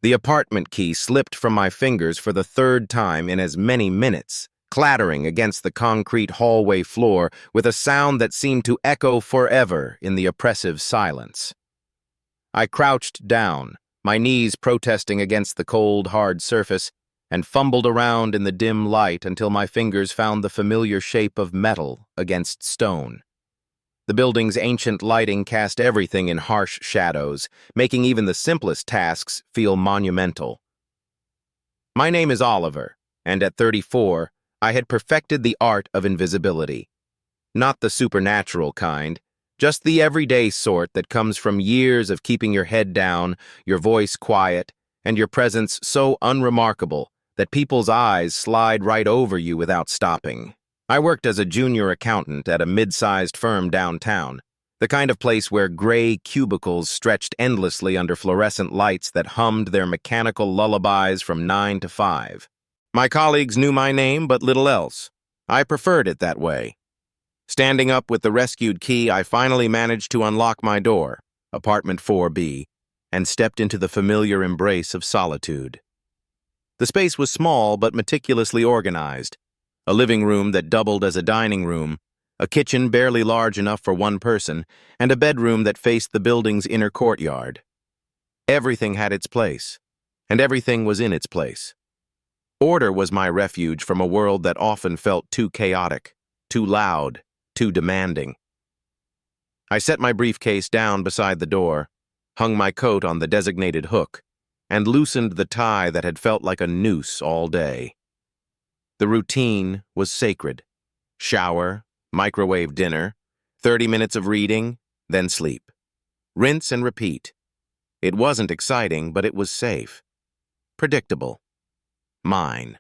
The apartment key slipped from my fingers for the third time in as many minutes, clattering against the concrete hallway floor with a sound that seemed to echo forever in the oppressive silence. I crouched down, my knees protesting against the cold, hard surface, and fumbled around in the dim light until my fingers found the familiar shape of metal against stone. The building's ancient lighting cast everything in harsh shadows, making even the simplest tasks feel monumental. My name is Oliver, and at 34, I had perfected the art of invisibility. Not the supernatural kind, just the everyday sort that comes from years of keeping your head down, your voice quiet, and your presence so unremarkable that people's eyes slide right over you without stopping. I worked as a junior accountant at a mid-sized firm downtown, the kind of place where gray cubicles stretched endlessly under fluorescent lights that hummed their mechanical lullabies from 9 to 5. My colleagues knew my name, but little else. I preferred it that way. Standing up with the rescued key, I finally managed to unlock my door, apartment 4B, and stepped into the familiar embrace of solitude. The space was small but meticulously organized. A living room that doubled as a dining room, a kitchen barely large enough for one person, and a bedroom that faced the building's inner courtyard. Everything had its place, and everything was in its place. Order was my refuge from a world that often felt too chaotic, too loud, too demanding. I set my briefcase down beside the door, hung my coat on the designated hook, and loosened the tie that had felt like a noose all day. The routine was sacred. Shower, microwave dinner, 30 minutes of reading, then sleep. Rinse and repeat. It wasn't exciting, but it was safe. Predictable. Mine.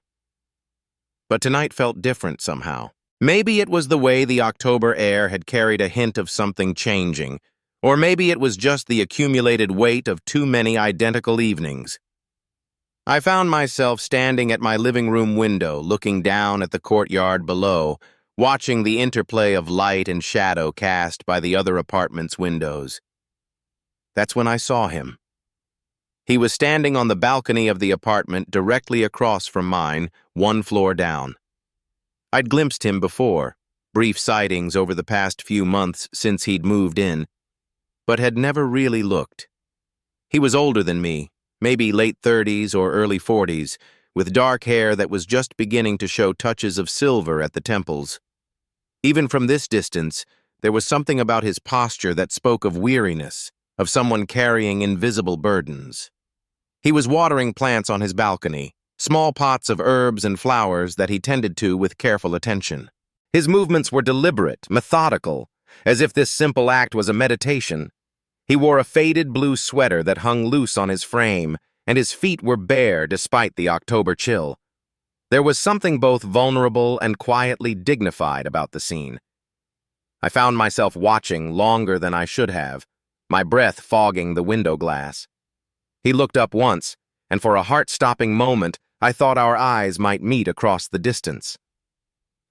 But tonight felt different somehow. Maybe it was the way the October air had carried a hint of something changing, or maybe it was just the accumulated weight of too many identical evenings. I found myself standing at my living room window, looking down at the courtyard below, watching the interplay of light and shadow cast by the other apartment's windows. That's when I saw him. He was standing on the balcony of the apartment directly across from mine, one floor down. I'd glimpsed him before, brief sightings over the past few months since he'd moved in, but had never really looked. He was older than me, maybe late 30s or early 40s, with dark hair that was just beginning to show touches of silver at the temples. Even from this distance, there was something about his posture that spoke of weariness, of someone carrying invisible burdens. He was watering plants on his balcony, small pots of herbs and flowers that he tended to with careful attention. His movements were deliberate, methodical, as if this simple act was a meditation. He wore a faded blue sweater that hung loose on his frame, and his feet were bare despite the October chill. There was something both vulnerable and quietly dignified about the scene. I found myself watching longer than I should have, my breath fogging the window glass. He looked up once, and for a heart-stopping moment, I thought our eyes might meet across the distance.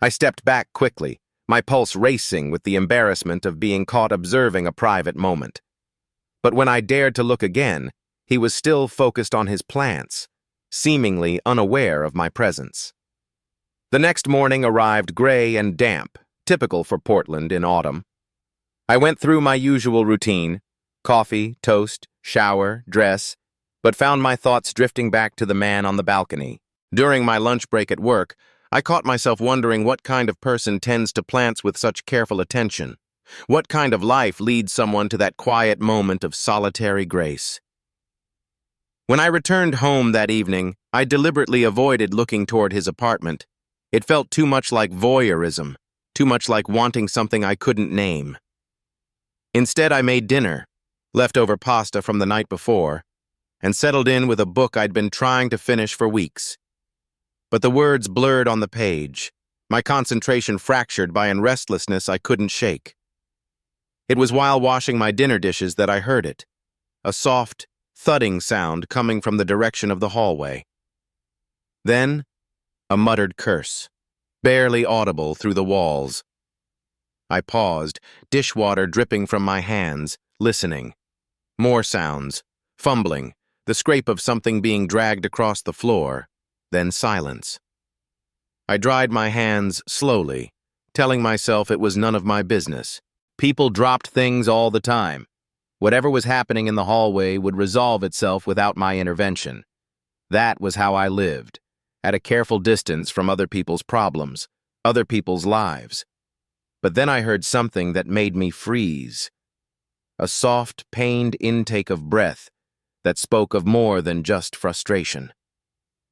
I stepped back quickly, my pulse racing with the embarrassment of being caught observing a private moment. But when I dared to look again, he was still focused on his plants, seemingly unaware of my presence. The next morning arrived gray and damp, typical for Portland in autumn. I went through my usual routine, coffee, toast, shower, dress, but found my thoughts drifting back to the man on the balcony. During my lunch break at work, I caught myself wondering what kind of person tends to plants with such careful attention. What kind of life leads someone to that quiet moment of solitary grace? When I returned home that evening, I deliberately avoided looking toward his apartment. It felt too much like voyeurism, too much like wanting something I couldn't name. Instead, I made dinner, leftover pasta from the night before, and settled in with a book I'd been trying to finish for weeks. But the words blurred on the page, my concentration fractured by a restlessness I couldn't shake. It was while washing my dinner dishes that I heard it, a soft, thudding sound coming from the direction of the hallway. Then, a muttered curse, barely audible through the walls. I paused, dishwater dripping from my hands, listening. More sounds, fumbling, the scrape of something being dragged across the floor, then silence. I dried my hands slowly, telling myself it was none of my business. People dropped things all the time. Whatever was happening in the hallway would resolve itself without my intervention. That was how I lived, at a careful distance from other people's problems, other people's lives. But then I heard something that made me freeze. A soft, pained intake of breath that spoke of more than just frustration.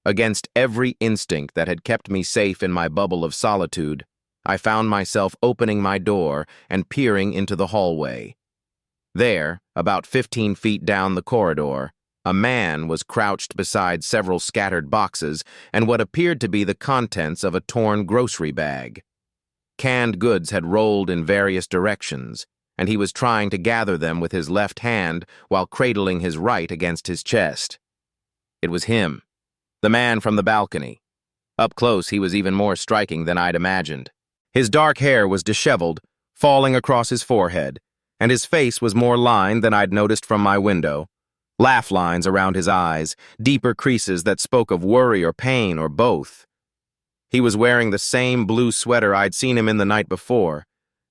Against every instinct that had kept me safe in my bubble of solitude, I found myself opening my door and peering into the hallway. There, about 15 feet down the corridor, a man was crouched beside several scattered boxes and what appeared to be the contents of a torn grocery bag. Canned goods had rolled in various directions, and he was trying to gather them with his left hand while cradling his right against his chest. It was him, the man from the balcony. Up close, he was even more striking than I'd imagined. His dark hair was disheveled, falling across his forehead, and his face was more lined than I'd noticed from my window. Laugh lines around his eyes, deeper creases that spoke of worry or pain or both. He was wearing the same blue sweater I'd seen him in the night before,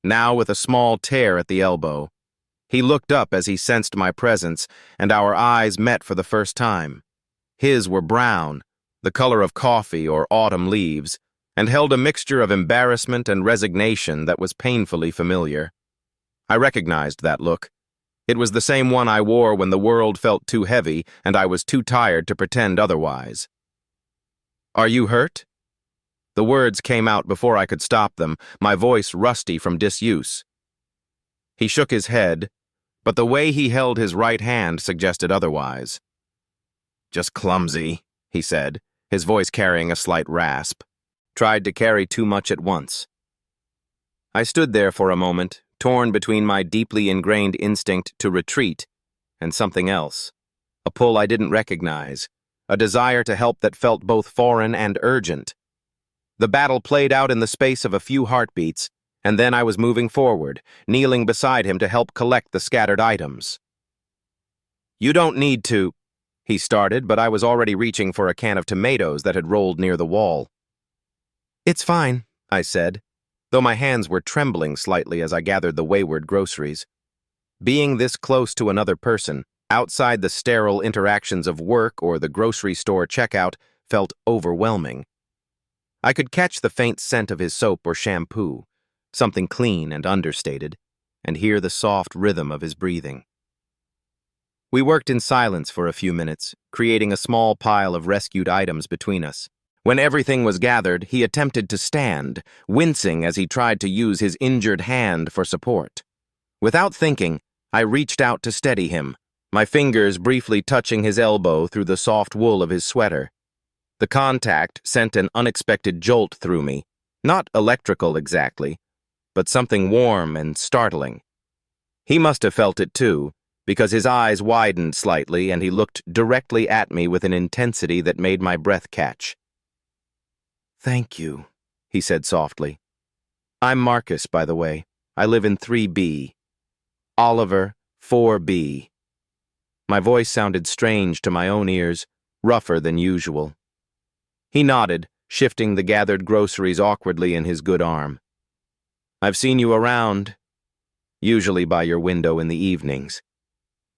now with a small tear at the elbow. He looked up as he sensed my presence, and our eyes met for the first time. His were brown, the color of coffee or autumn leaves, and held a mixture of embarrassment and resignation that was painfully familiar. I recognized that look. It was the same one I wore when the world felt too heavy and I was too tired to pretend otherwise. "Are you hurt?" The words came out before I could stop them, my voice rusty from disuse. He shook his head, but the way he held his right hand suggested otherwise. "Just clumsy," he said, his voice carrying a slight rasp. "Tried to carry too much at once." I stood there for a moment, torn between my deeply ingrained instinct to retreat and something else, a pull I didn't recognize, a desire to help that felt both foreign and urgent. The battle played out in the space of a few heartbeats, and then I was moving forward, kneeling beside him to help collect the scattered items. "You don't need to," he started, but I was already reaching for a can of tomatoes that had rolled near the wall. "It's fine," I said, though my hands were trembling slightly as I gathered the wayward groceries. Being this close to another person, outside the sterile interactions of work or the grocery store checkout, felt overwhelming. I could catch the faint scent of his soap or shampoo, something clean and understated, and hear the soft rhythm of his breathing. We worked in silence for a few minutes, creating a small pile of rescued items between us. When everything was gathered, he attempted to stand, wincing as he tried to use his injured hand for support. Without thinking, I reached out to steady him, my fingers briefly touching his elbow through the soft wool of his sweater. The contact sent an unexpected jolt through me, not electrical exactly, but something warm and startling. He must have felt it too, because his eyes widened slightly and he looked directly at me with an intensity that made my breath catch. "Thank you," he said softly. "I'm Marcus, by the way. I live in 3B. Oliver, 4B. My voice sounded strange to my own ears, rougher than usual. He nodded, shifting the gathered groceries awkwardly in his good arm. "I've seen you around, usually by your window in the evenings."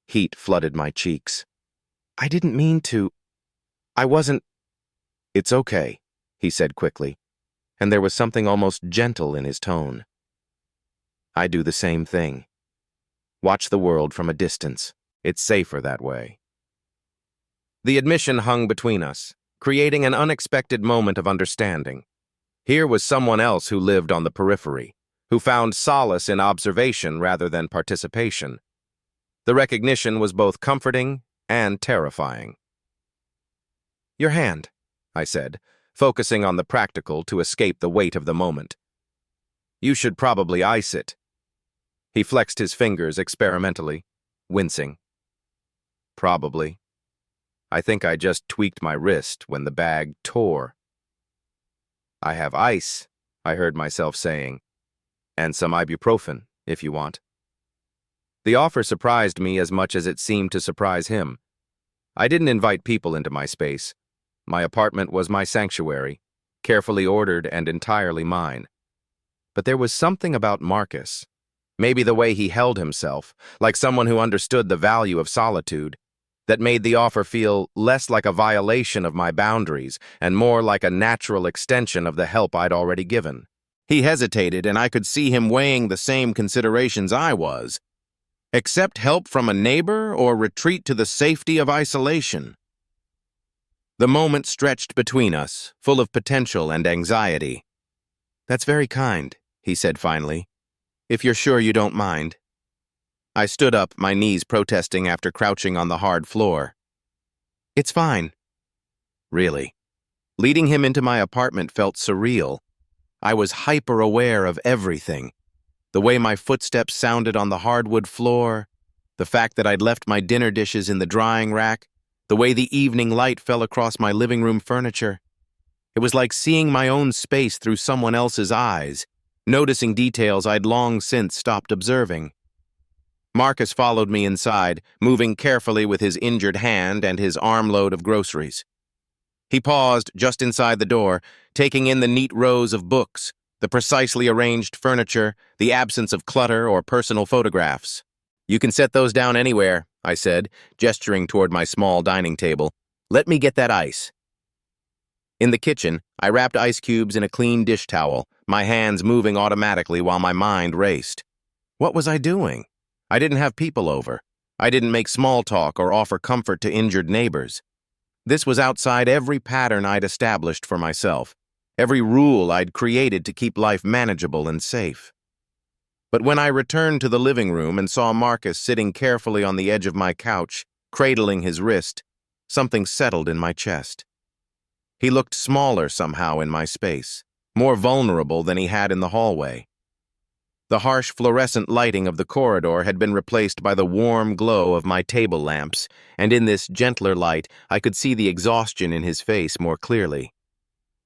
Heat flooded my cheeks. "I didn't mean to. I wasn't—" "It's okay," he said quickly, and there was something almost gentle in his tone. "I do the same thing. Watch the world from a distance. It's safer that way." The admission hung between us, creating an unexpected moment of understanding. Here was someone else who lived on the periphery, who found solace in observation rather than participation. The recognition was both comforting and terrifying. "Your hand," I said, focusing on the practical to escape the weight of the moment. "You should probably ice it." He flexed his fingers experimentally, wincing. "Probably. I think I just tweaked my wrist when the bag tore." "I have ice," I heard myself saying, "and some ibuprofen, if you want." The offer surprised me as much as it seemed to surprise him. I didn't invite people into my space. My apartment was my sanctuary, carefully ordered and entirely mine. But there was something about Marcus. Maybe the way he held himself, like someone who understood the value of solitude, that made the offer feel less like a violation of my boundaries and more like a natural extension of the help I'd already given. He hesitated, and I could see him weighing the same considerations I was. Accept help from a neighbor or retreat to the safety of isolation? The moment stretched between us, full of potential and anxiety. "That's very kind," he said finally. "If you're sure you don't mind." I stood up, my knees protesting after crouching on the hard floor. "It's fine." Really. Leading him into my apartment felt surreal. I was hyper-aware of everything. The way my footsteps sounded on the hardwood floor, the fact that I'd left my dinner dishes in the drying rack, the way the evening light fell across my living room furniture. It was like seeing my own space through someone else's eyes, noticing details I'd long since stopped observing. Marcus followed me inside, moving carefully with his injured hand and his armload of groceries. He paused just inside the door, taking in the neat rows of books, the precisely arranged furniture, the absence of clutter or personal photographs. "You can set those down anywhere," I said, gesturing toward my small dining table. "Let me get that ice." In the kitchen, I wrapped ice cubes in a clean dish towel, my hands moving automatically while my mind raced. What was I doing? I didn't have people over. I didn't make small talk or offer comfort to injured neighbors. This was outside every pattern I'd established for myself, every rule I'd created to keep life manageable and safe. But when I returned to the living room and saw Marcus sitting carefully on the edge of my couch, cradling his wrist, something settled in my chest. He looked smaller somehow in my space, more vulnerable than he had in the hallway. The harsh fluorescent lighting of the corridor had been replaced by the warm glow of my table lamps, and in this gentler light I could see the exhaustion in his face more clearly.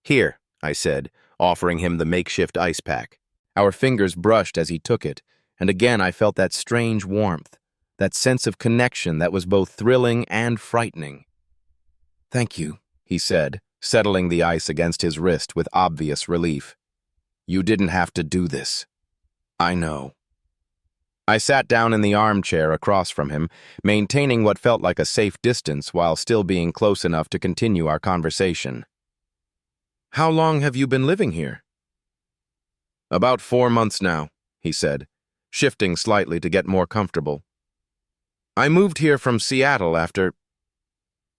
"Here," I said, offering him the makeshift ice pack. Our fingers brushed as he took it, and again I felt that strange warmth, that sense of connection that was both thrilling and frightening. "Thank you," he said, settling the ice against his wrist with obvious relief. "You didn't have to do this." "I know." I sat down in the armchair across from him, maintaining what felt like a safe distance while still being close enough to continue our conversation. "How long have you been living here?" "About 4 months now," he said, shifting slightly to get more comfortable. "I moved here from Seattle after—"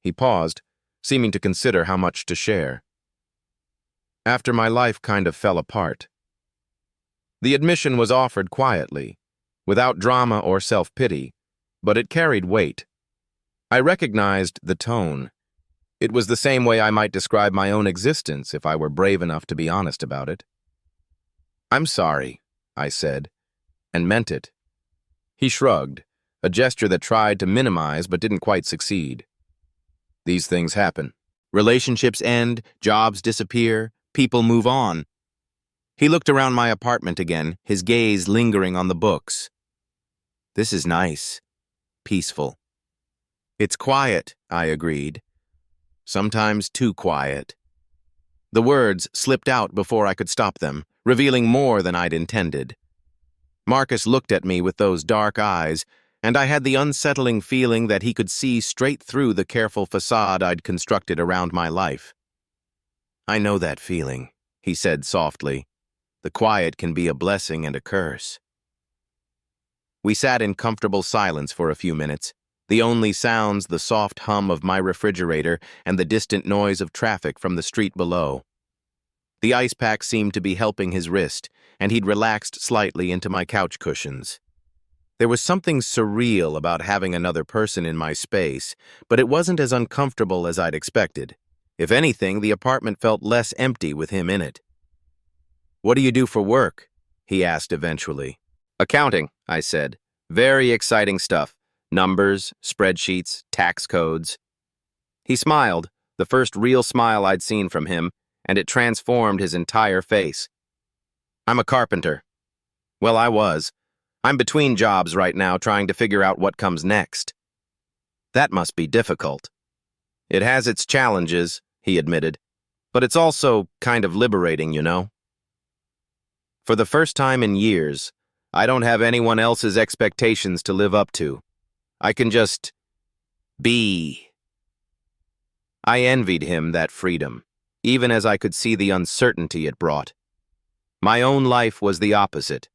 He paused, seeming to consider how much to share. "After my life kind of fell apart." The admission was offered quietly, without drama or self-pity, but it carried weight. I recognized the tone. It was the same way I might describe my own existence if I were brave enough to be honest about it. "I'm sorry," I said, and meant it. He shrugged, a gesture that tried to minimize but didn't quite succeed. "These things happen. Relationships end, jobs disappear, people move on." He looked around my apartment again, his gaze lingering on the books. "This is nice. Peaceful." "It's quiet," I agreed. "Sometimes too quiet." The words slipped out before I could stop them, revealing more than I'd intended. Marcus looked at me with those dark eyes, and I had the unsettling feeling that he could see straight through the careful facade I'd constructed around my life. "I know that feeling," he said softly. "The quiet can be a blessing and a curse." We sat in comfortable silence for a few minutes, the only sounds the soft hum of my refrigerator and the distant noise of traffic from the street below. The ice pack seemed to be helping his wrist, and he'd relaxed slightly into my couch cushions. There was something surreal about having another person in my space, but it wasn't as uncomfortable as I'd expected. If anything, the apartment felt less empty with him in it. "What do you do for work?" he asked eventually. "Accounting," I said. "Very exciting stuff. Numbers, spreadsheets, tax codes." He smiled, the first real smile I'd seen from him, and it transformed his entire face. "I'm a carpenter." "Well, I was. I'm between jobs right now trying to figure out what comes next." "That must be difficult." It has its challenges, he admitted, but it's also kind of liberating, you know? For the first time in years, I don't have anyone else's expectations to live up to. I can just be. I envied him that freedom, even as I could see the uncertainty it brought. My own life was the opposite,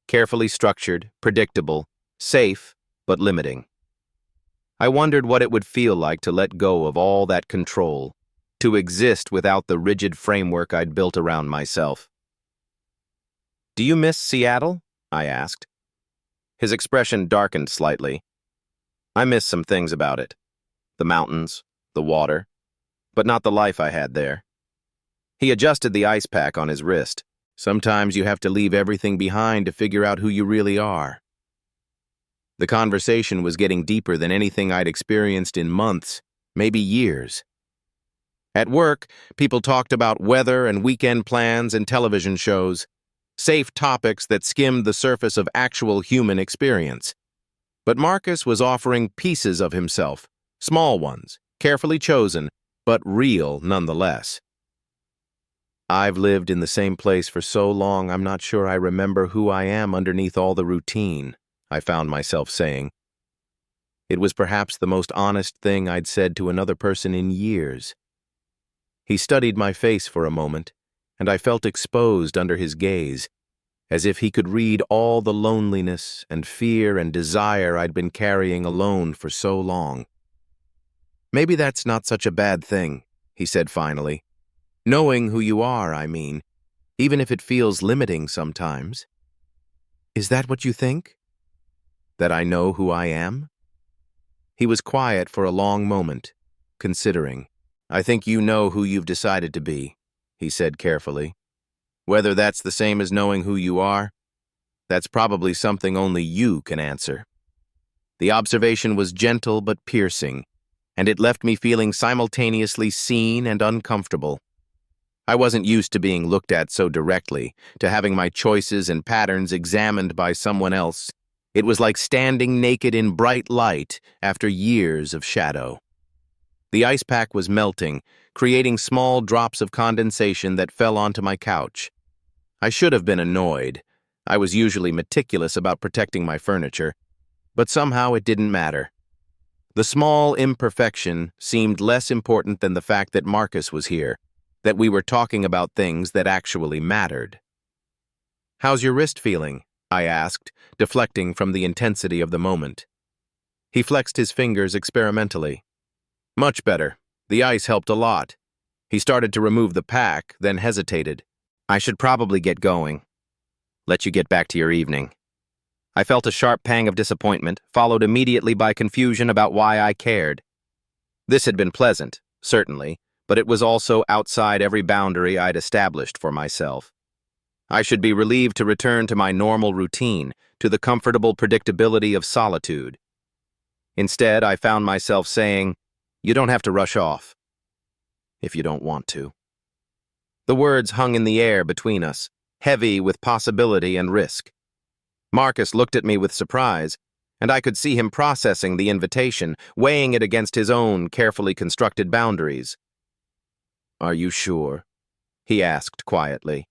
carefully structured, predictable, safe, but limiting. I wondered what it would feel like to let go of all that control, to exist without the rigid framework I'd built around myself. "Do you miss Seattle?" I asked. His expression darkened slightly. "I miss some things about it. The mountains, the water, but not the life I had there." He adjusted the ice pack on his wrist. "Sometimes you have to leave everything behind to figure out who you really are." The conversation was getting deeper than anything I'd experienced in months, maybe years. At work, people talked about weather and weekend plans and television shows, safe topics that skimmed the surface of actual human experience. But Marcus was offering pieces of himself, small ones, carefully chosen, but real nonetheless. "I've lived in the same place for so long I'm not sure I remember who I am underneath all the routine," I found myself saying. It was perhaps the most honest thing I'd said to another person in years. He studied my face for a moment, and I felt exposed under his gaze, as if he could read all the loneliness and fear and desire I'd been carrying alone for so long. "Maybe that's not such a bad thing," he said finally. "Knowing who you are, I mean, even if it feels limiting sometimes." "Is that what you think? That I know who I am?" He was quiet for a long moment, considering. "I think you know who you've decided to be," he said carefully. "Whether that's the same as knowing who you are, that's probably something only you can answer." The observation was gentle but piercing, and it left me feeling simultaneously seen and uncomfortable. I wasn't used to being looked at so directly, to having my choices and patterns examined by someone else. It was like standing naked in bright light after years of shadow. The ice pack was melting, creating small drops of condensation that fell onto my couch. I should have been annoyed. I was usually meticulous about protecting my furniture, but somehow it didn't matter. The small imperfection seemed less important than the fact that Marcus was here, that we were talking about things that actually mattered. "How's your wrist feeling?" I asked, deflecting from the intensity of the moment. He flexed his fingers experimentally. "Much better. The ice helped a lot." He started to remove the pack, then hesitated. "I should probably get going. Let you get back to your evening." I felt a sharp pang of disappointment, followed immediately by confusion about why I cared. This had been pleasant, certainly, but it was also outside every boundary I'd established for myself. I should be relieved to return to my normal routine, to the comfortable predictability of solitude. Instead, I found myself saying, "You don't have to rush off, if you don't want to." The words hung in the air between us, heavy with possibility and risk. Marcus looked at me with surprise, and I could see him processing the invitation, weighing it against his own carefully constructed boundaries. "Are you sure?" he asked quietly.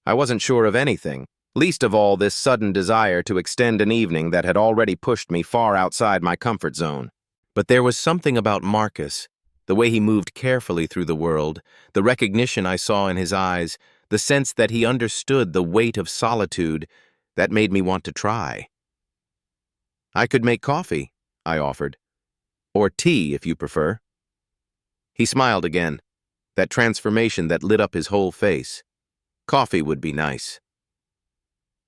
I wasn't sure of anything, least of all this sudden desire to extend an evening that had already pushed me far outside my comfort zone. But there was something about Marcus, the way he moved carefully through the world, the recognition I saw in his eyes, the sense that he understood the weight of solitude, that made me want to try. "I could make coffee," I offered. "Or tea, if you prefer." He smiled again, that transformation that lit up his whole face. Coffee would be nice.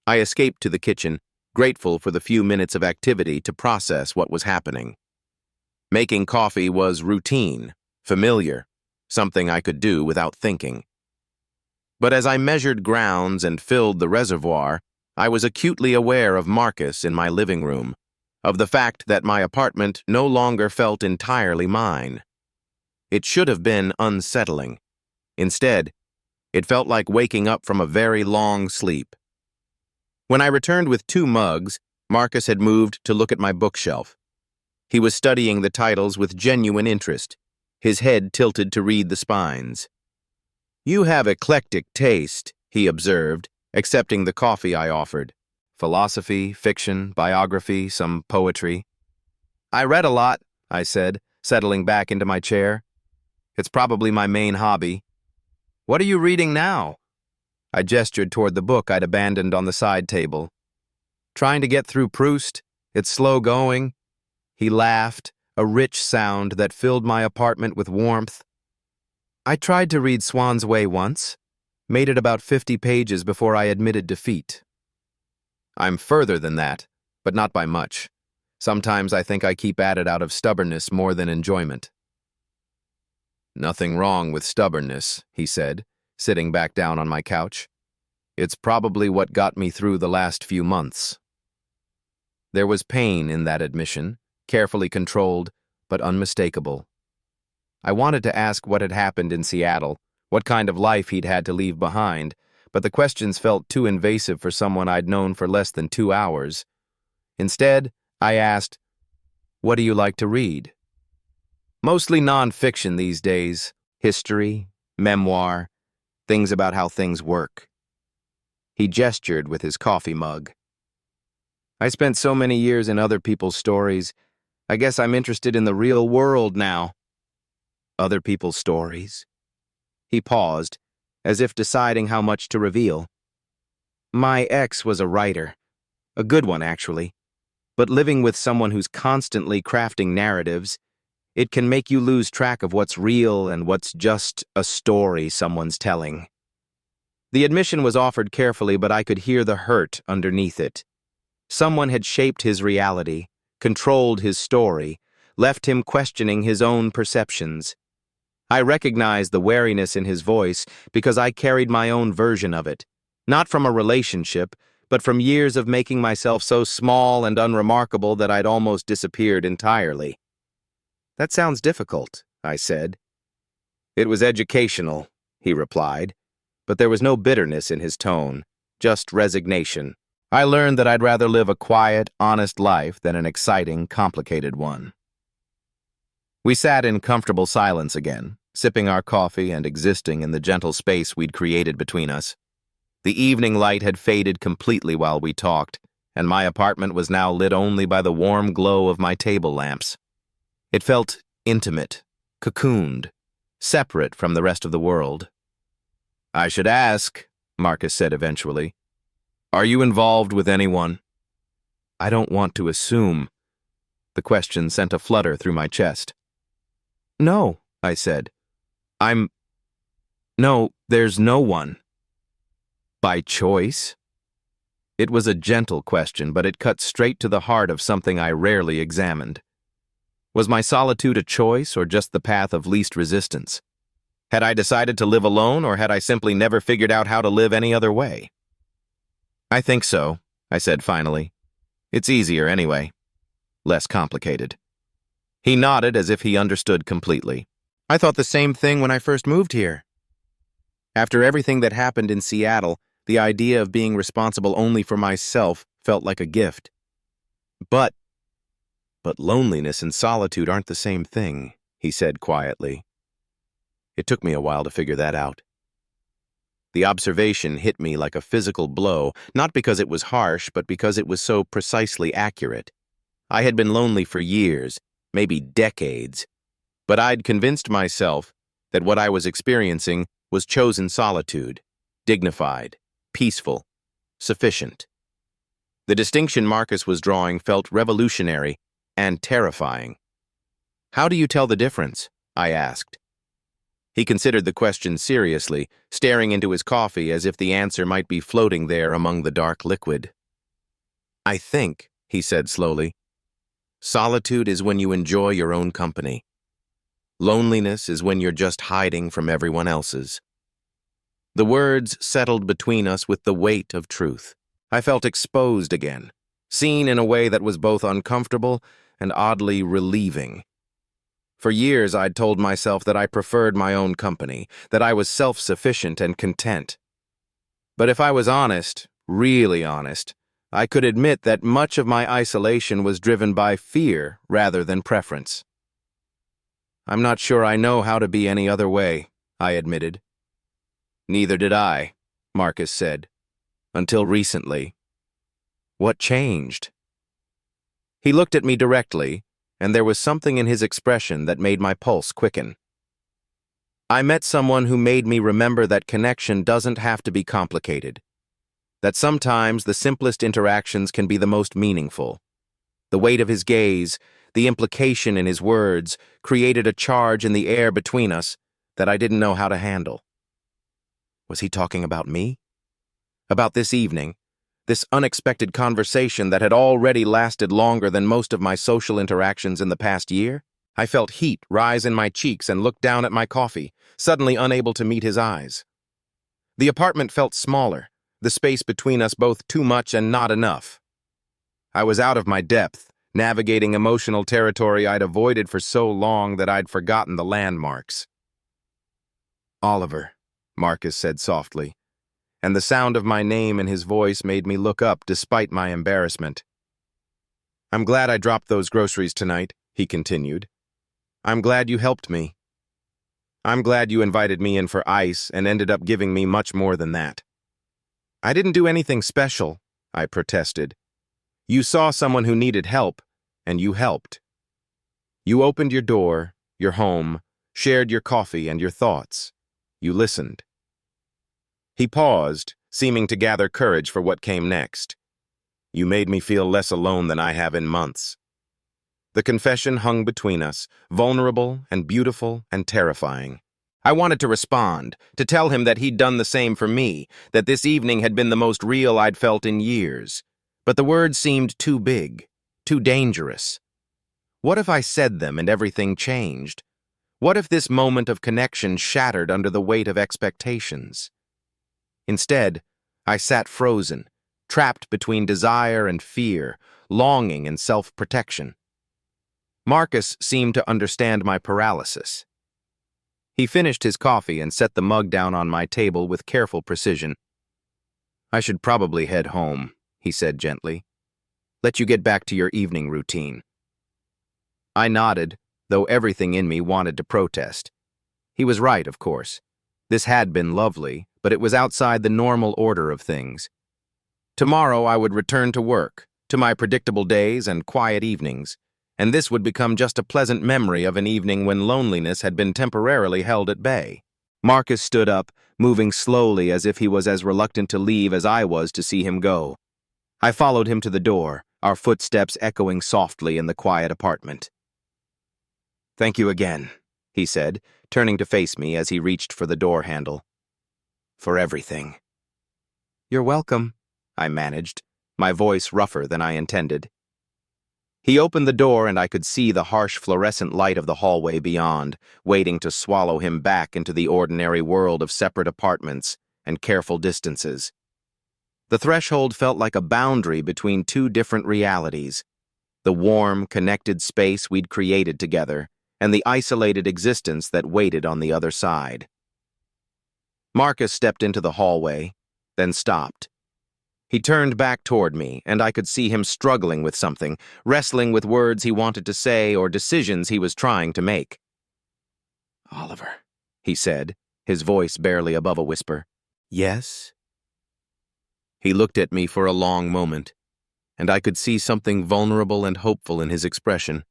I escaped to the kitchen, grateful for the few minutes of activity to process what was happening. Making coffee was routine, familiar, something I could do without thinking. But as I measured grounds and filled the reservoir, I was acutely aware of Marcus in my living room, of the fact that my apartment no longer felt entirely mine. It should have been unsettling. Instead, it felt like waking up from a very long sleep. When I returned with 2 mugs, Marcus had moved to look at my bookshelf. He was studying the titles with genuine interest, his head tilted to read the spines. "You have eclectic taste," he observed, accepting the coffee I offered. "Philosophy, fiction, biography, some poetry." "I read a lot," I said, settling back into my chair. "It's probably my main hobby." "What are you reading now?" I gestured toward the book I'd abandoned on the side table. "Trying to get through Proust. It's slow going." He laughed, a rich sound that filled my apartment with warmth. "I tried to read Swan's Way once. Made it about 50 pages before I admitted defeat." "I'm further than that, but not by much. Sometimes I think I keep at it out of stubbornness more than enjoyment." "Nothing wrong with stubbornness," he said, sitting back down on my couch. "It's probably what got me through the last few months." There was pain in that admission, carefully controlled, but unmistakable. I wanted to ask what had happened in Seattle, what kind of life he'd had to leave behind, but the questions felt too invasive for someone I'd known for less than 2 hours. Instead, I asked, "What do you like to read?" "Mostly nonfiction these days. History, memoir, things about how things work." He gestured with his coffee mug. "I spent so many years in other people's stories. I guess I'm interested in the real world now." "Other people's stories?" He paused, as if deciding how much to reveal. "My ex was a writer. A good one, actually. But living with someone who's constantly crafting narratives, it can make you lose track of what's real and what's just a story someone's telling." The admission was offered carefully, but I could hear the hurt underneath it. Someone had shaped his reality, controlled his story, left him questioning his own perceptions. I recognized the wariness in his voice because I carried my own version of it, not from a relationship, but from years of making myself so small and unremarkable that I'd almost disappeared entirely. "That sounds difficult," I said. "It was educational," he replied, but there was no bitterness in his tone, just resignation. I learned that I'd rather live a quiet, honest life than an exciting, complicated one. We sat in comfortable silence again, sipping our coffee and existing in the gentle space we'd created between us. The evening light had faded completely while we talked, and my apartment was now lit only by the warm glow of my table lamps. It felt intimate, cocooned, separate from the rest of the world. "I should ask," Marcus said eventually, "are you involved with anyone?" "I don't want to assume." The question sent a flutter through my chest. "No," I said. No, there's no one." "By choice?" It was a gentle question, but it cut straight to the heart of something I rarely examined. Was my solitude a choice or just the path of least resistance? Had I decided to live alone, or had I simply never figured out how to live any other way? "I think so," I said finally. "It's easier anyway. Less complicated." He nodded as if he understood completely. "I thought the same thing when I first moved here. After everything that happened in Seattle, the idea of being responsible only for myself felt like a gift. But loneliness and solitude aren't the same thing," he said quietly. It took me a while to figure that out. The observation hit me like a physical blow, not because it was harsh, but because it was so precisely accurate. I had been lonely for years, maybe decades, but I'd convinced myself that what I was experiencing was chosen solitude, dignified, peaceful, sufficient. The distinction Marcus was drawing felt revolutionary and terrifying. "How do you tell the difference?" I asked. He considered the question seriously, staring into his coffee as if the answer might be floating there among the dark liquid. "I think," he said slowly, "solitude is when you enjoy your own company. Loneliness is when you're just hiding from everyone else's." The words settled between us with the weight of truth. I felt exposed again, seen in a way that was both uncomfortable and oddly relieving. For years, I'd told myself that I preferred my own company, that I was self-sufficient and content. But if I was honest, really honest, I could admit that much of my isolation was driven by fear rather than preference. "I'm not sure I know how to be any other way," I admitted. "Neither did I," Marcus said. "Until recently." "What changed?" He looked at me directly, and there was something in his expression that made my pulse quicken. "I met someone who made me remember that connection doesn't have to be complicated. That sometimes the simplest interactions can be the most meaningful." The weight of his gaze, the implication in his words, created a charge in the air between us that I didn't know how to handle. Was he talking about me? About this evening? This unexpected conversation that had already lasted longer than most of my social interactions in the past year? I felt heat rise in my cheeks and looked down at my coffee, suddenly unable to meet his eyes. The apartment felt smaller, the space between us both too much and not enough. I was out of my depth, navigating emotional territory I'd avoided for so long that I'd forgotten the landmarks. "Oliver," Marcus said softly, and the sound of my name in his voice made me look up despite my embarrassment. "I'm glad I dropped those groceries tonight," he continued. "I'm glad you helped me. I'm glad you invited me in for ice and ended up giving me much more than that." "I didn't do anything special," I protested. "You saw someone who needed help, and you helped. You opened your door, your home, shared your coffee and your thoughts. You listened." He paused, seeming to gather courage for what came next. "You made me feel less alone than I have in months." The confession hung between us, vulnerable and beautiful and terrifying. I wanted to respond, to tell him that he'd done the same for me, that this evening had been the most real I'd felt in years. But the words seemed too big, too dangerous. What if I said them and everything changed? What if this moment of connection shattered under the weight of expectations? Instead, I sat frozen, trapped between desire and fear, longing and self-protection. Marcus seemed to understand my paralysis. He finished his coffee and set the mug down on my table with careful precision. "I should probably head home," he said gently. "Let you get back to your evening routine." I nodded, though everything in me wanted to protest. He was right, of course. This had been lovely, but it was outside the normal order of things. Tomorrow I would return to work, to my predictable days and quiet evenings, and this would become just a pleasant memory of an evening when loneliness had been temporarily held at bay. Marcus stood up, moving slowly as if he was as reluctant to leave as I was to see him go. I followed him to the door, our footsteps echoing softly in the quiet apartment. "Thank you again," he said, turning to face me as he reached for the door handle. "For everything." "You're welcome," I managed, my voice rougher than I intended. He opened the door and I could see the harsh fluorescent light of the hallway beyond, waiting to swallow him back into the ordinary world of separate apartments and careful distances. The threshold felt like a boundary between two different realities, the warm, connected space we'd created together, and the isolated existence that waited on the other side. Marcus stepped into the hallway, then stopped. He turned back toward me, and I could see him struggling with something, wrestling with words he wanted to say or decisions he was trying to make. "Oliver," he said, his voice barely above a whisper. "Yes?" He looked at me for a long moment, and I could see something vulnerable and hopeful in his expression,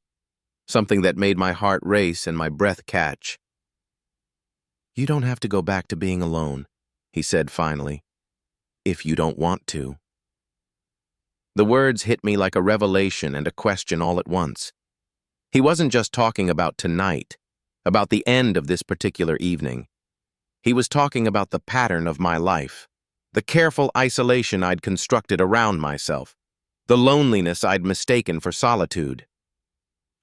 something that made my heart race and my breath catch. "You don't have to go back to being alone," he said finally, "if you don't want to." The words hit me like a revelation and a question all at once. He wasn't just talking about tonight, about the end of this particular evening. He was talking about the pattern of my life, the careful isolation I'd constructed around myself, the loneliness I'd mistaken for solitude.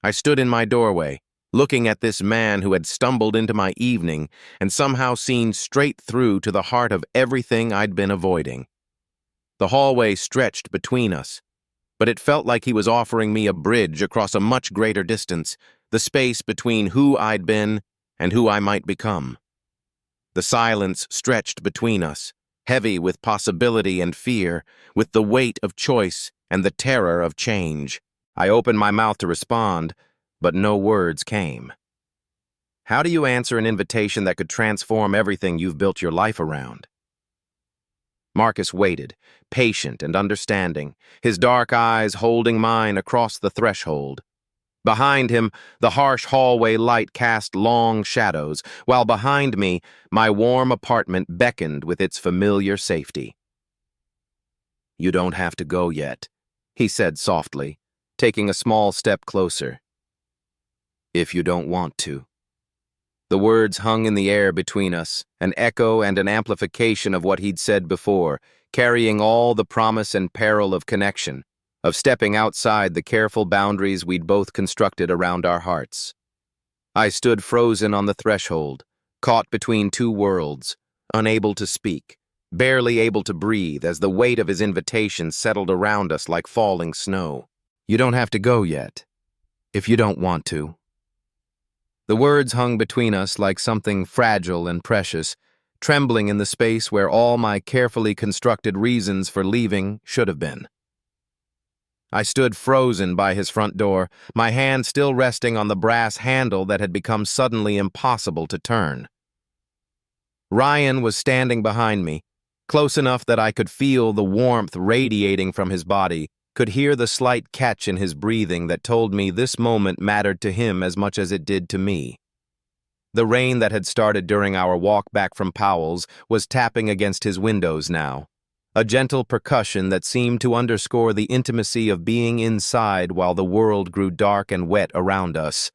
I stood in my doorway, looking at this man who had stumbled into my evening and somehow seen straight through to the heart of everything I'd been avoiding. The hallway stretched between us, but it felt like he was offering me a bridge across a much greater distance, the space between who I'd been and who I might become. The silence stretched between us, heavy with possibility and fear, with the weight of choice and the terror of change. I opened my mouth to respond, but no words came. How do you answer an invitation that could transform everything you've built your life around? Marcus waited, patient and understanding, his dark eyes holding mine across the threshold. Behind him, the harsh hallway light cast long shadows, while behind me, my warm apartment beckoned with its familiar safety. "You don't have to go yet," he said softly, taking a small step closer. "If you don't want to." The words hung in the air between us, an echo and an amplification of what he'd said before, carrying all the promise and peril of connection, of stepping outside the careful boundaries we'd both constructed around our hearts. I stood frozen on the threshold, caught between two worlds, unable to speak, barely able to breathe as the weight of his invitation settled around us like falling snow. "You don't have to go yet, if you don't want to." The words hung between us like something fragile and precious, trembling in the space where all my carefully constructed reasons for leaving should have been. I stood frozen by his front door, my hand still resting on the brass handle that had become suddenly impossible to turn. Ryan was standing behind me, close enough that I could feel the warmth radiating from his body, could hear the slight catch in his breathing that told me this moment mattered to him as much as it did to me. The rain that had started during our walk back from Powell's was tapping against his windows now, a gentle percussion that seemed to underscore the intimacy of being inside while the world grew dark and wet around us.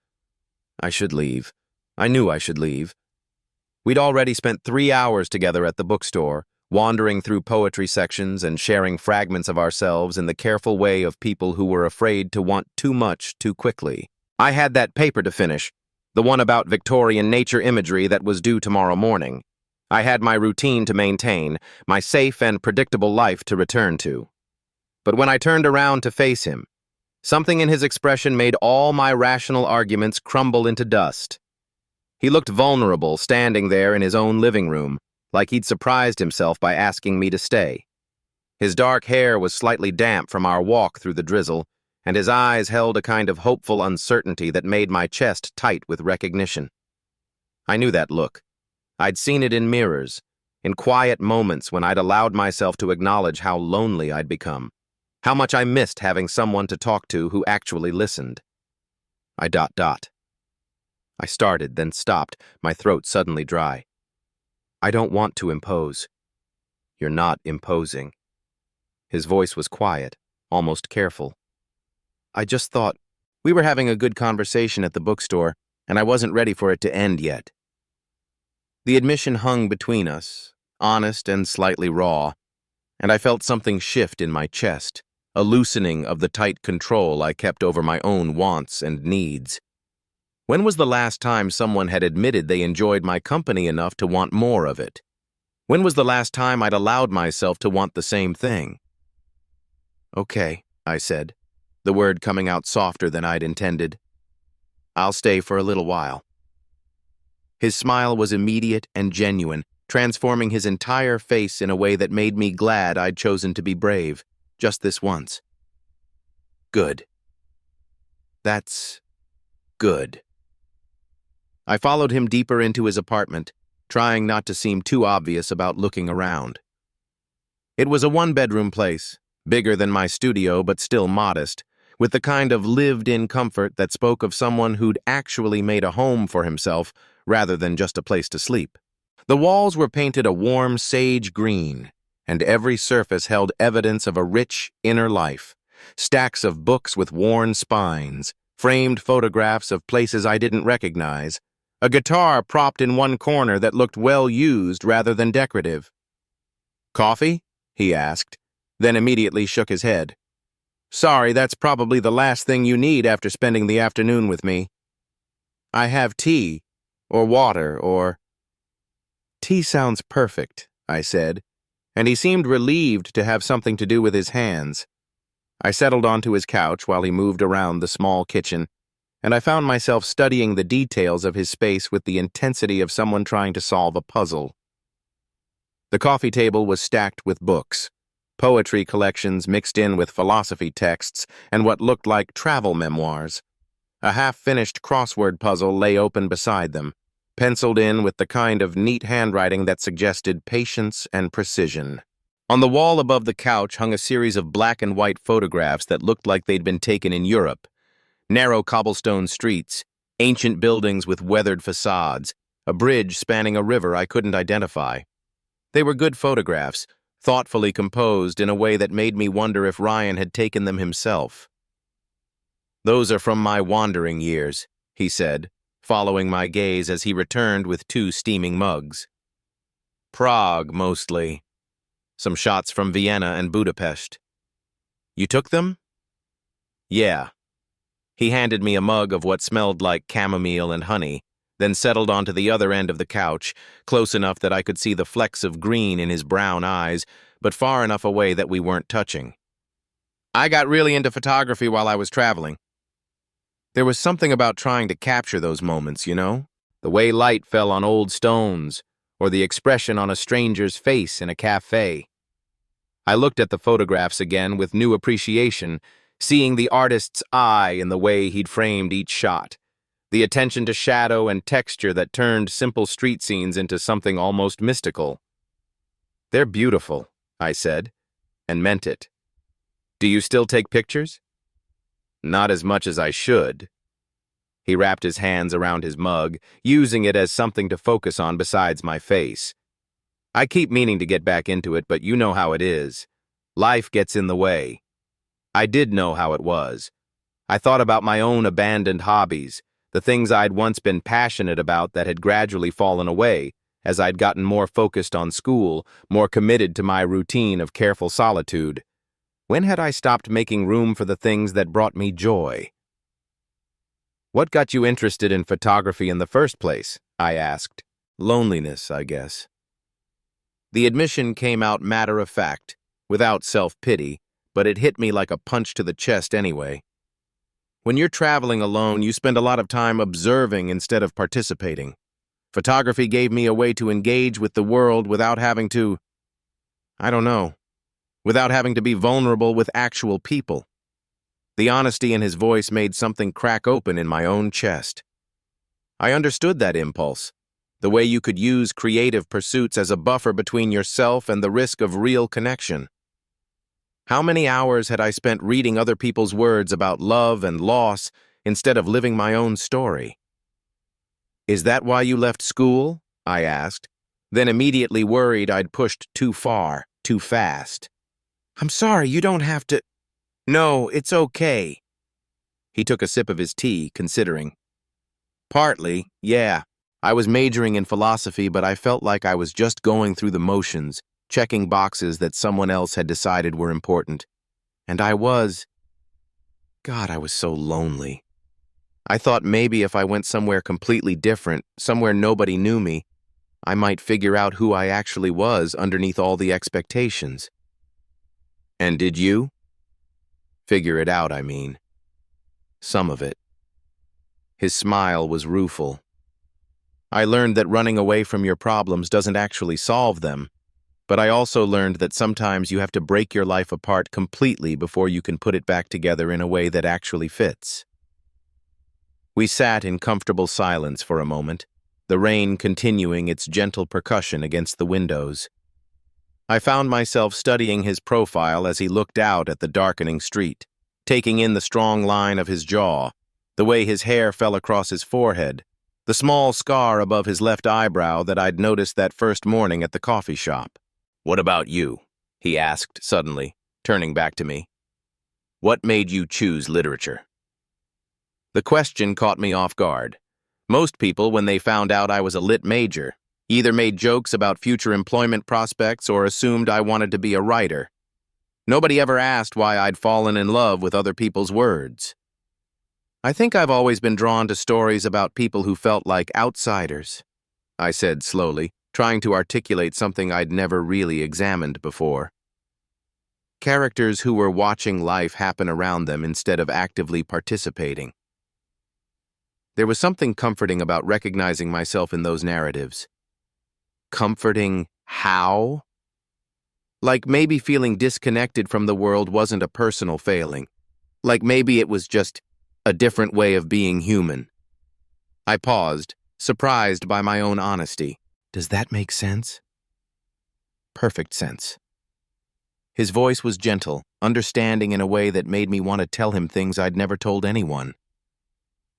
I should leave. I knew I should leave. We'd already spent 3 hours together at the bookstore, wandering through poetry sections and sharing fragments of ourselves in the careful way of people who were afraid to want too much too quickly. I had that paper to finish, the one about Victorian nature imagery that was due tomorrow morning. I had my routine to maintain, my safe and predictable life to return to. But when I turned around to face him, something in his expression made all my rational arguments crumble into dust. He looked vulnerable, standing there in his own living room, like he'd surprised himself by asking me to stay. His dark hair was slightly damp from our walk through the drizzle, and his eyes held a kind of hopeful uncertainty that made my chest tight with recognition. I knew that look. I'd seen it in mirrors, in quiet moments when I'd allowed myself to acknowledge how lonely I'd become, how much I missed having someone to talk to who actually listened. I started, then stopped, my throat suddenly dry. "I don't want to impose." "You're not imposing." His voice was quiet, almost careful. "I just thought we were having a good conversation at the bookstore, and I wasn't ready for it to end yet." The admission hung between us, honest and slightly raw, and I felt something shift in my chest, a loosening of the tight control I kept over my own wants and needs. When was the last time someone had admitted they enjoyed my company enough to want more of it? When was the last time I'd allowed myself to want the same thing? "Okay," I said, the word coming out softer than I'd intended. "I'll stay for a little while." His smile was immediate and genuine, transforming his entire face in a way that made me glad I'd chosen to be brave, just this once. "Good. That's good." I followed him deeper into his apartment, trying not to seem too obvious about looking around. It was a one-bedroom place, bigger than my studio but still modest, with the kind of lived-in comfort that spoke of someone who'd actually made a home for himself rather than just a place to sleep. The walls were painted a warm sage green, and every surface held evidence of a rich inner life. Stacks of books with worn spines, framed photographs of places I didn't recognize, a guitar propped in one corner that looked well used rather than decorative. "Coffee?" he asked, then immediately shook his head. "Sorry, that's probably the last thing you need after spending the afternoon with me." "I have tea, or water, or—" "Tea sounds perfect," I said, and he seemed relieved to have something to do with his hands. I settled onto his couch while he moved around the small kitchen, and I found myself studying the details of his space with the intensity of someone trying to solve a puzzle. The coffee table was stacked with books, poetry collections mixed in with philosophy texts and what looked like travel memoirs. A half-finished crossword puzzle lay open beside them, penciled in with the kind of neat handwriting that suggested patience and precision. On the wall above the couch hung a series of black and white photographs that looked like they'd been taken in Europe. Narrow cobblestone streets, ancient buildings with weathered facades, a bridge spanning a river I couldn't identify. They were good photographs, thoughtfully composed in a way that made me wonder if Ryan had taken them himself. "Those are from my wandering years," he said, following my gaze as he returned with 2 steaming mugs. "Prague, mostly. Some shots from Vienna and Budapest." "You took them?" "Yeah." He handed me a mug of what smelled like chamomile and honey, then settled onto the other end of the couch, close enough that I could see the flecks of green in his brown eyes, but far enough away that we weren't touching. "I got really into photography while I was traveling. There was something about trying to capture those moments, you know? The way light fell on old stones, or the expression on a stranger's face in a cafe." I looked at the photographs again with new appreciation, seeing the artist's eye in the way he'd framed each shot, the attention to shadow and texture that turned simple street scenes into something almost mystical. "They're beautiful," I said, and meant it. "Do you still take pictures?" "Not as much as I should." He wrapped his hands around his mug, using it as something to focus on besides my face. "I keep meaning to get back into it, but you know how it is. Life gets in the way." I did know how it was. I thought about my own abandoned hobbies, the things I'd once been passionate about that had gradually fallen away as I'd gotten more focused on school, more committed to my routine of careful solitude. When had I stopped making room for the things that brought me joy? "What got you interested in photography in the first place?" I asked. "Loneliness, I guess." The admission came out matter-of-fact, without self-pity, but it hit me like a punch to the chest anyway. When you're traveling alone, you spend a lot of time observing instead of participating. Photography gave me a way to engage with the world without having to, without having to be vulnerable with actual people. The honesty in his voice made something crack open in my own chest. I understood that impulse, the way you could use creative pursuits as a buffer between yourself and the risk of real connection. How many hours had I spent reading other people's words about love and loss instead of living my own story? "Is that why you left school?" I asked, then immediately worried I'd pushed too far, too fast. "I'm sorry, you don't have to—" "No, it's okay." He took a sip of his tea, considering. "Partly, yeah. I was majoring in philosophy, but I felt like I was just going through the motions, checking boxes that someone else had decided were important. And I was so lonely. I thought maybe if I went somewhere completely different, somewhere nobody knew me, I might figure out who I actually was underneath all the expectations." "And did you?" "Figure it out, I mean. Some of it." His smile was rueful. "I learned that running away from your problems doesn't actually solve them. But I also learned that sometimes you have to break your life apart completely before you can put it back together in a way that actually fits." We sat in comfortable silence for a moment, the rain continuing its gentle percussion against the windows. I found myself studying his profile as he looked out at the darkening street, taking in the strong line of his jaw, the way his hair fell across his forehead, the small scar above his left eyebrow that I'd noticed that first morning at the coffee shop. "What about you?" he asked suddenly, turning back to me. "What made you choose literature?" The question caught me off guard. Most people, when they found out I was a lit major, either made jokes about future employment prospects or assumed I wanted to be a writer. Nobody ever asked why I'd fallen in love with other people's words. "I think I've always been drawn to stories about people who felt like outsiders," I said slowly, trying to articulate something I'd never really examined before. Characters who were watching life happen around them instead of actively participating. There was something comforting about recognizing myself in those narratives. Comforting, How? Like maybe feeling disconnected from the world wasn't a personal failing. Like maybe it was just a different way of being human. I paused, surprised by my own honesty. Does that make sense? Perfect sense. His voice was gentle, understanding in a way that made me want to tell him things I'd never told anyone.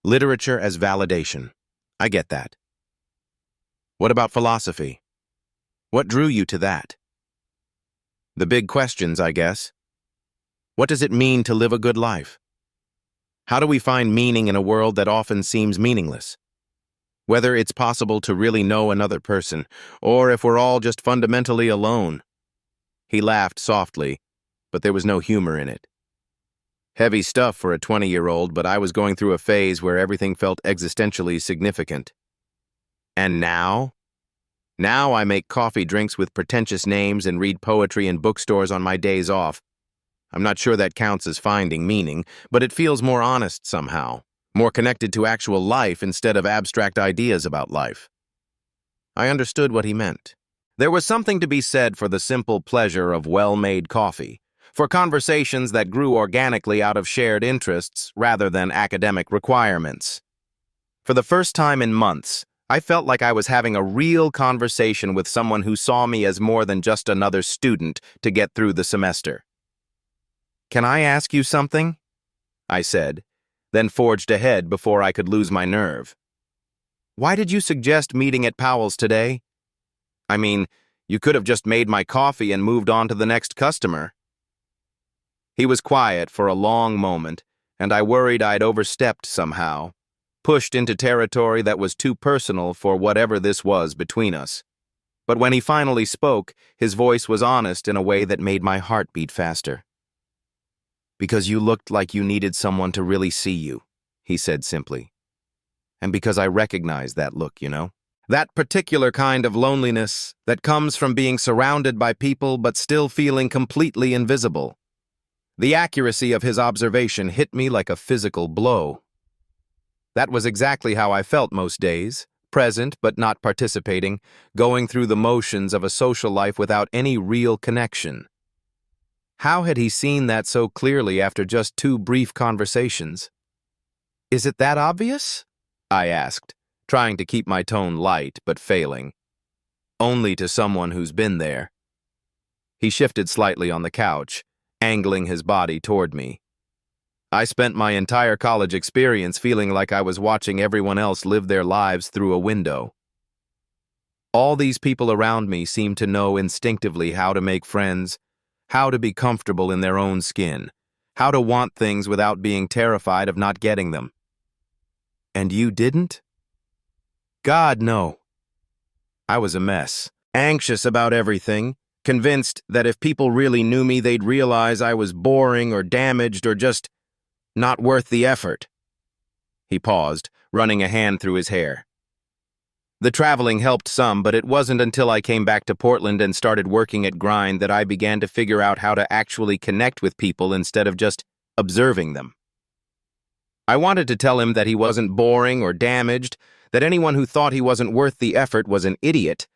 Literature as validation. I get that. What about philosophy? What drew you to that? The big questions, I guess. What does it mean to live a good life? How do we find meaning in a world that often seems meaningless? Whether it's possible to really know another person, or if we're all just fundamentally alone. He laughed softly, but there was no humor in it. Heavy stuff for a 20-year-old, but I was going through a phase where everything felt existentially significant. And now? Now I make coffee drinks with pretentious names and read poetry in bookstores on my days off. I'm not sure that counts as finding meaning, but it feels more honest somehow, more connected to actual life instead of abstract ideas about life. I understood what he meant. There was something to be said for the simple pleasure of well-made coffee, for conversations that grew organically out of shared interests rather than academic requirements. For the first time in months, I felt like I was having a real conversation with someone who saw me as more than just another student to get through the semester. "Can I ask you something?" I said, then forged ahead before I could lose my nerve. "Why did you suggest meeting at Powell's today? I mean, you could have just made my coffee and moved on to the next customer." He was quiet for a long moment, and I worried I'd overstepped somehow, pushed into territory that was too personal for whatever this was between us. But when he finally spoke, his voice was honest in a way that made my heart beat faster. "Because you looked like you needed someone to really see you," he said simply. "And because I recognized that look, you know? That particular kind of loneliness that comes from being surrounded by people but still feeling completely invisible." The accuracy of his observation hit me like a physical blow. That was exactly how I felt most days, present but not participating, going through the motions of a social life without any real connection. How had he seen that so clearly after just 2 brief conversations? "Is it that obvious?" I asked, trying to keep my tone light but failing. "Only to someone who's been there." He shifted slightly on the couch, angling his body toward me. I spent my entire college experience feeling like I was watching everyone else live their lives through a window. All these people around me seemed to know instinctively how to make friends, how to be comfortable in their own skin, how to want things without being terrified of not getting them. And you didn't? God, no. I was a mess, anxious about everything, convinced that if people really knew me, they'd realize I was boring or damaged or just not worth the effort. He paused, running a hand through his hair. The traveling helped some, but it wasn't until I came back to Portland and started working at Grind that I began to figure out how to actually connect with people instead of just observing them. I wanted to tell him that he wasn't boring or damaged, that anyone who thought he wasn't worth the effort was an idiot,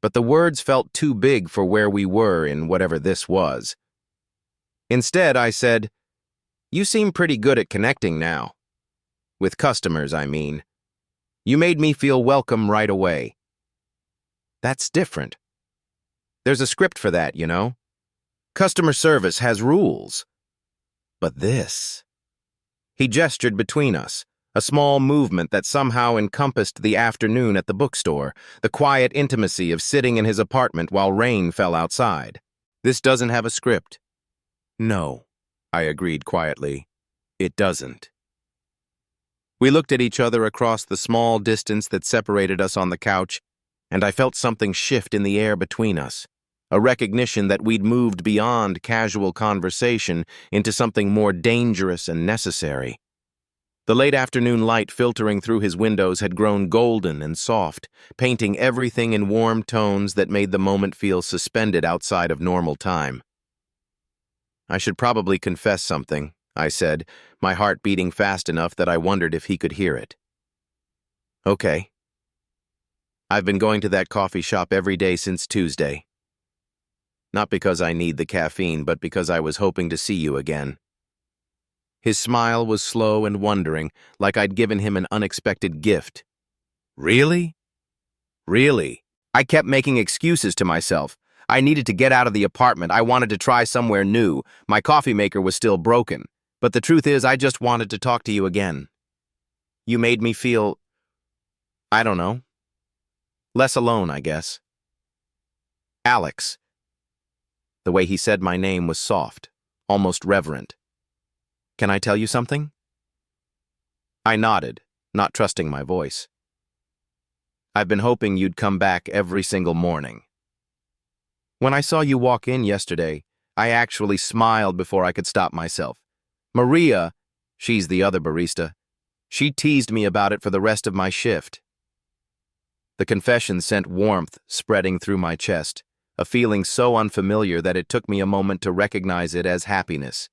but the words felt too big for where we were in whatever this was. Instead, I said, "You seem pretty good at connecting now. With customers, I mean. You made me feel welcome right away." That's different. There's a script for that, you know? Customer service has rules. But this... He gestured between us, a small movement that somehow encompassed the afternoon at the bookstore, the quiet intimacy of sitting in his apartment while rain fell outside. "This doesn't have a script." "No," I agreed quietly. "It doesn't." We looked at each other across the small distance that separated us on the couch, and I felt something shift in the air between us, a recognition that we'd moved beyond casual conversation into something more dangerous and necessary. The late afternoon light filtering through his windows had grown golden and soft, painting everything in warm tones that made the moment feel suspended outside of normal time. "I should probably confess something," I said, my heart beating fast enough that I wondered if he could hear it. "Okay." I've been going to that coffee shop every day since Tuesday. Not because I need the caffeine, but because I was hoping to see you again. His smile was slow and wondering, like I'd given him an unexpected gift. Really? Really? I kept making excuses to myself. I needed to get out of the apartment. I wanted to try somewhere new. My coffee maker was still broken. But the truth is, I just wanted to talk to you again. You made me feel, I don't know, less alone, I guess. Alex. The way he said my name was soft, almost reverent. Can I tell you something? I nodded, not trusting my voice. I've been hoping you'd come back every single morning. When I saw you walk in yesterday, I actually smiled before I could stop myself. Maria, she's the other barista, she teased me about it for the rest of my shift. The confession sent warmth spreading through my chest, a feeling so unfamiliar that it took me a moment to recognize it as happiness.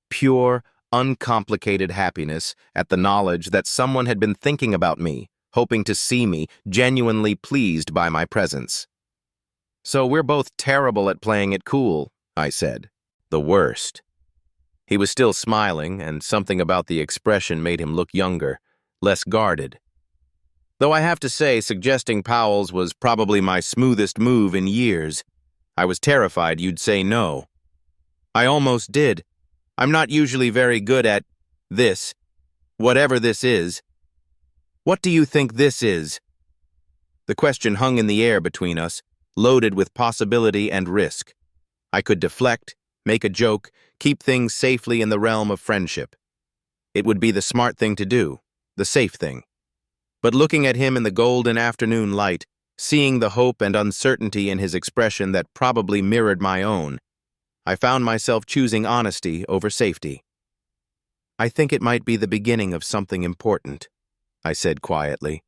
Pure, uncomplicated happiness at the knowledge that someone had been thinking about me, hoping to see me, genuinely pleased by my presence. So we're both terrible at playing it cool, I said. The worst. He was still smiling, and something about the expression made him look younger, less guarded. Though I have to say, suggesting Powell's was probably my smoothest move in years. I was terrified you'd say no. I almost did. I'm not usually very good at this, whatever this is. What do you think this is? The question hung in the air between us, loaded with possibility and risk. I could deflect, make a joke, keep things safely in the realm of friendship. It would be the smart thing to do, the safe thing. But looking at him in the golden afternoon light, seeing the hope and uncertainty in his expression that probably mirrored my own, I found myself choosing honesty over safety. I think it might be the beginning of something important, I said quietly.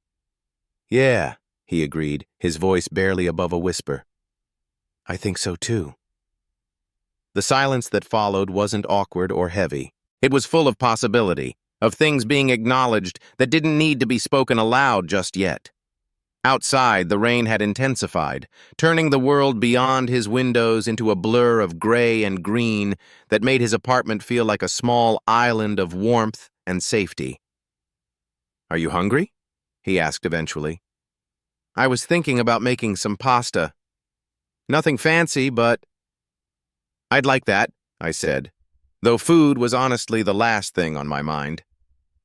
Yeah, he agreed, his voice barely above a whisper. I think so too. The silence that followed wasn't awkward or heavy. It was full of possibility, of things being acknowledged that didn't need to be spoken aloud just yet. Outside, the rain had intensified, turning the world beyond his windows into a blur of gray and green that made his apartment feel like a small island of warmth and safety. Are you hungry? He asked eventually. I was thinking about making some pasta. Nothing fancy, but... I'd like that, I said, though food was honestly the last thing on my mind.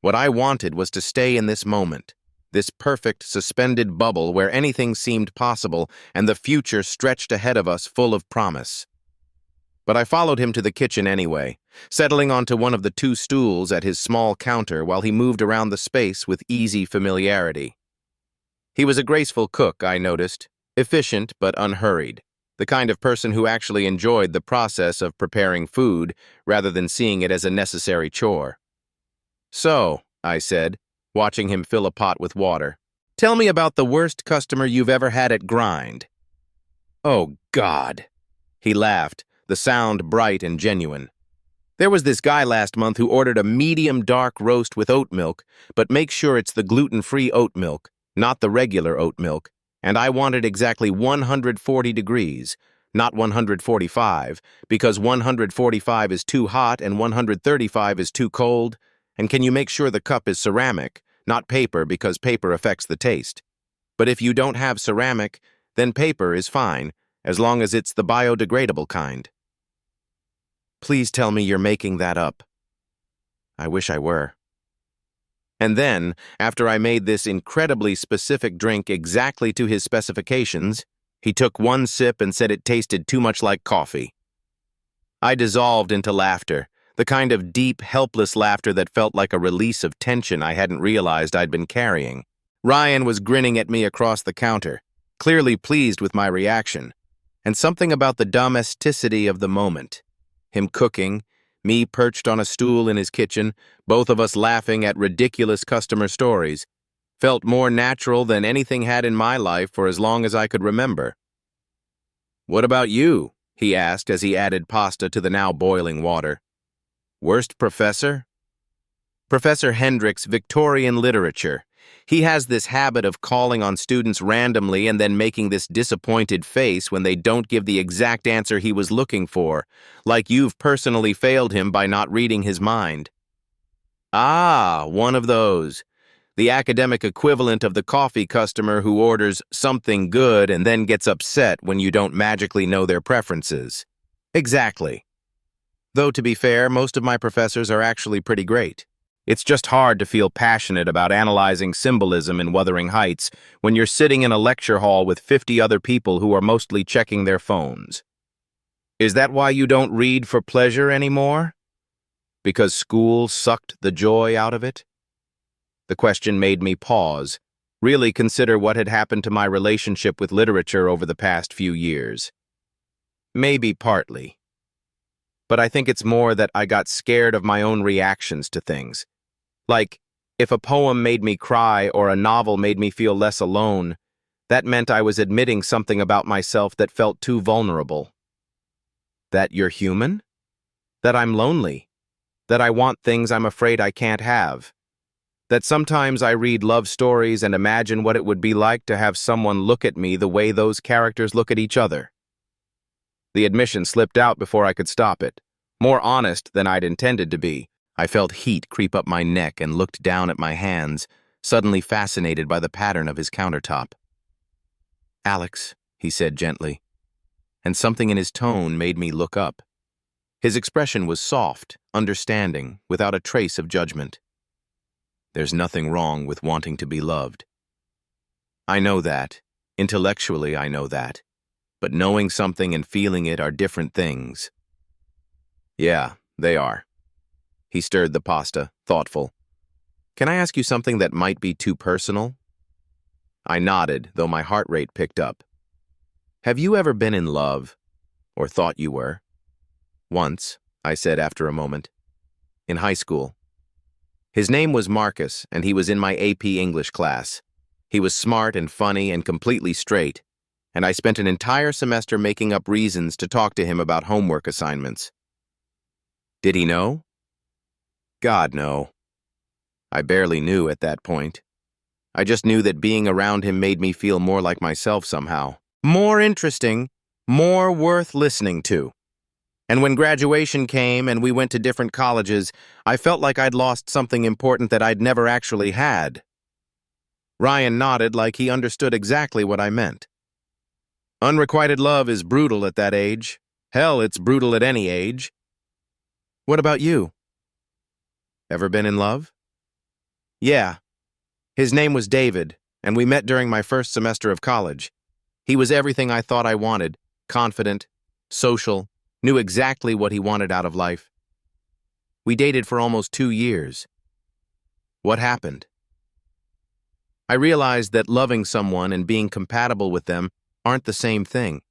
What I wanted was to stay in this moment, this perfect suspended bubble where anything seemed possible and the future stretched ahead of us full of promise. But I followed him to the kitchen anyway, settling onto one of the 2 stools at his small counter while he moved around the space with easy familiarity. He was a graceful cook, I noticed, efficient but unhurried, the kind of person who actually enjoyed the process of preparing food rather than seeing it as a necessary chore. So, I said, watching him fill a pot with water, tell me about the worst customer you've ever had at Grind. Oh, God. He laughed, the sound bright and genuine. There was this guy last month who ordered a medium dark roast with oat milk, but make sure it's the gluten-free oat milk, not the regular oat milk, and I wanted exactly 140 degrees, not 145, because 145 is too hot and 135 is too cold, and can you make sure the cup is ceramic, not paper because paper affects the taste. But if you don't have ceramic, then paper is fine, as long as it's the biodegradable kind. Please tell me you're making that up. I wish I were. And then, after I made this incredibly specific drink exactly to his specifications, he took one sip and said it tasted too much like coffee. I dissolved into laughter, the kind of deep, helpless laughter that felt like a release of tension I hadn't realized I'd been carrying. Ryan was grinning at me across the counter, clearly pleased with my reaction, and something about the domesticity of the moment. Him cooking, me perched on a stool in his kitchen, both of us laughing at ridiculous customer stories, felt more natural than anything had in my life for as long as I could remember. What about you? He asked as he added pasta to the now boiling water. Worst professor? Professor Hendrick's Victorian literature. He has this habit of calling on students randomly and then making this disappointed face when they don't give the exact answer he was looking for, like you've personally failed him by not reading his mind. Ah, one of those. The academic equivalent of the coffee customer who orders something good and then gets upset when you don't magically know their preferences. Exactly. Though, to be fair, most of my professors are actually pretty great. It's just hard to feel passionate about analyzing symbolism in Wuthering Heights when you're sitting in a lecture hall with 50 other people who are mostly checking their phones. Is that why you don't read for pleasure anymore? Because school sucked the joy out of it? The question made me pause, really consider what had happened to my relationship with literature over the past few years. Maybe partly. But I think it's more that I got scared of my own reactions to things. Like, if a poem made me cry or a novel made me feel less alone, that meant I was admitting something about myself that felt too vulnerable. That you're human? That I'm lonely? That I want things I'm afraid I can't have? That sometimes I read love stories and imagine what it would be like to have someone look at me the way those characters look at each other? The admission slipped out before I could stop it. More honest than I'd intended to be, I felt heat creep up my neck and looked down at my hands, suddenly fascinated by the pattern of his countertop. "Alex," he said gently, and something in his tone made me look up. His expression was soft, understanding, without a trace of judgment. "There's nothing wrong with wanting to be loved. I know that. Intellectually, I know that. But knowing something and feeling it are different things." "Yeah, they are." He stirred the pasta, thoughtful. "Can I ask you something that might be too personal?" I nodded, though my heart rate picked up. "Have you ever been in love? Or thought you were?" "Once," I said after a moment. "In high school." His name was Marcus, and he was in my AP English class. He was smart and funny and completely straight, and I spent an entire semester making up reasons to talk to him about homework assignments. Did he know? God, no. I barely knew at that point. I just knew that being around him made me feel more like myself somehow. More interesting, more worth listening to. And when graduation came and we went to different colleges, I felt like I'd lost something important that I'd never actually had. Ryan nodded like he understood exactly what I meant. Unrequited love is brutal at that age. Hell, it's brutal at any age. What about you? Ever been in love? Yeah. His name was David, and we met during my first semester of college. He was everything I thought I wanted, confident, social, knew exactly what he wanted out of life. We dated for almost 2 years. What happened? I realized that loving someone and being compatible with them aren't the same thing.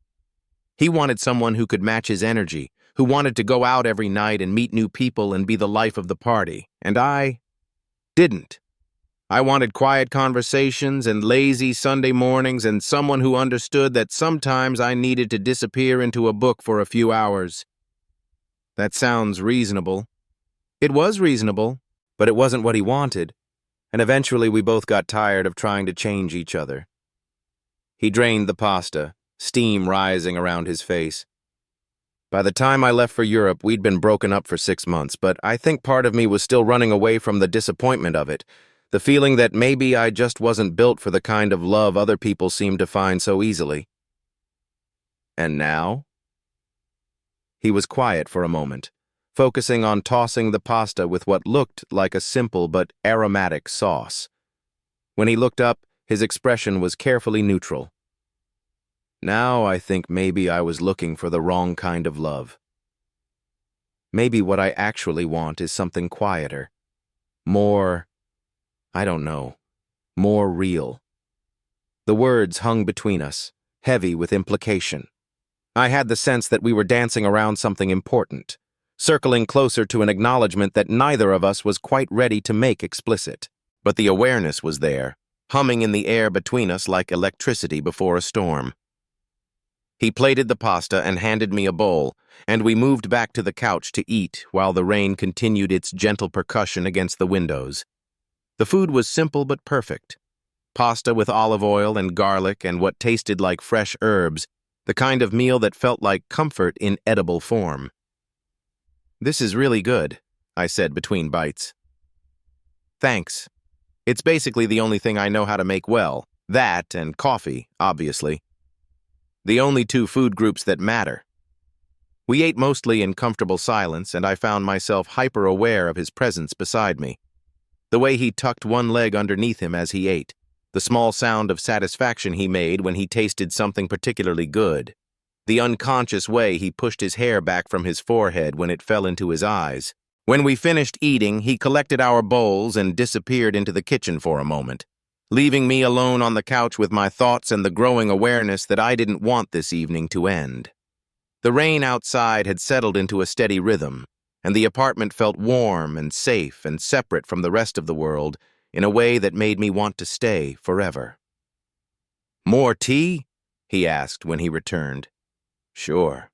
He wanted someone who could match his energy, who wanted to go out every night and meet new people and be the life of the party, and I didn't. I wanted quiet conversations and lazy Sunday mornings and someone who understood that sometimes I needed to disappear into a book for a few hours. That sounds reasonable. It was reasonable, but it wasn't what he wanted, and eventually we both got tired of trying to change each other. He drained the pasta, steam rising around his face. By the time I left for Europe, we'd been broken up for 6 months, but I think part of me was still running away from the disappointment of it, the feeling that maybe I just wasn't built for the kind of love other people seem to find so easily. And now? He was quiet for a moment, focusing on tossing the pasta with what looked like a simple but aromatic sauce. When he looked up, his expression was carefully neutral. Now I think maybe I was looking for the wrong kind of love. Maybe what I actually want is something quieter, more, I don't know, more real. The words hung between us, heavy with implication. I had the sense that we were dancing around something important, circling closer to an acknowledgement that neither of us was quite ready to make explicit. But the awareness was there, humming in the air between us like electricity before a storm. He plated the pasta and handed me a bowl, and we moved back to the couch to eat while the rain continued its gentle percussion against the windows. The food was simple but perfect. Pasta with olive oil and garlic and what tasted like fresh herbs, the kind of meal that felt like comfort in edible form. "This is really good," I said between bites. "Thanks. It's basically the only thing I know how to make well. That and coffee, obviously. The only two food groups that matter." We ate mostly in comfortable silence, and I found myself hyper-aware of his presence beside me. The way he tucked one leg underneath him as he ate, the small sound of satisfaction he made when he tasted something particularly good, the unconscious way he pushed his hair back from his forehead when it fell into his eyes. When we finished eating, he collected our bowls and disappeared into the kitchen for a moment, leaving me alone on the couch with my thoughts and the growing awareness that I didn't want this evening to end. The rain outside had settled into a steady rhythm, and the apartment felt warm and safe and separate from the rest of the world in a way that made me want to stay forever. "More tea?" he asked when he returned. "Sure."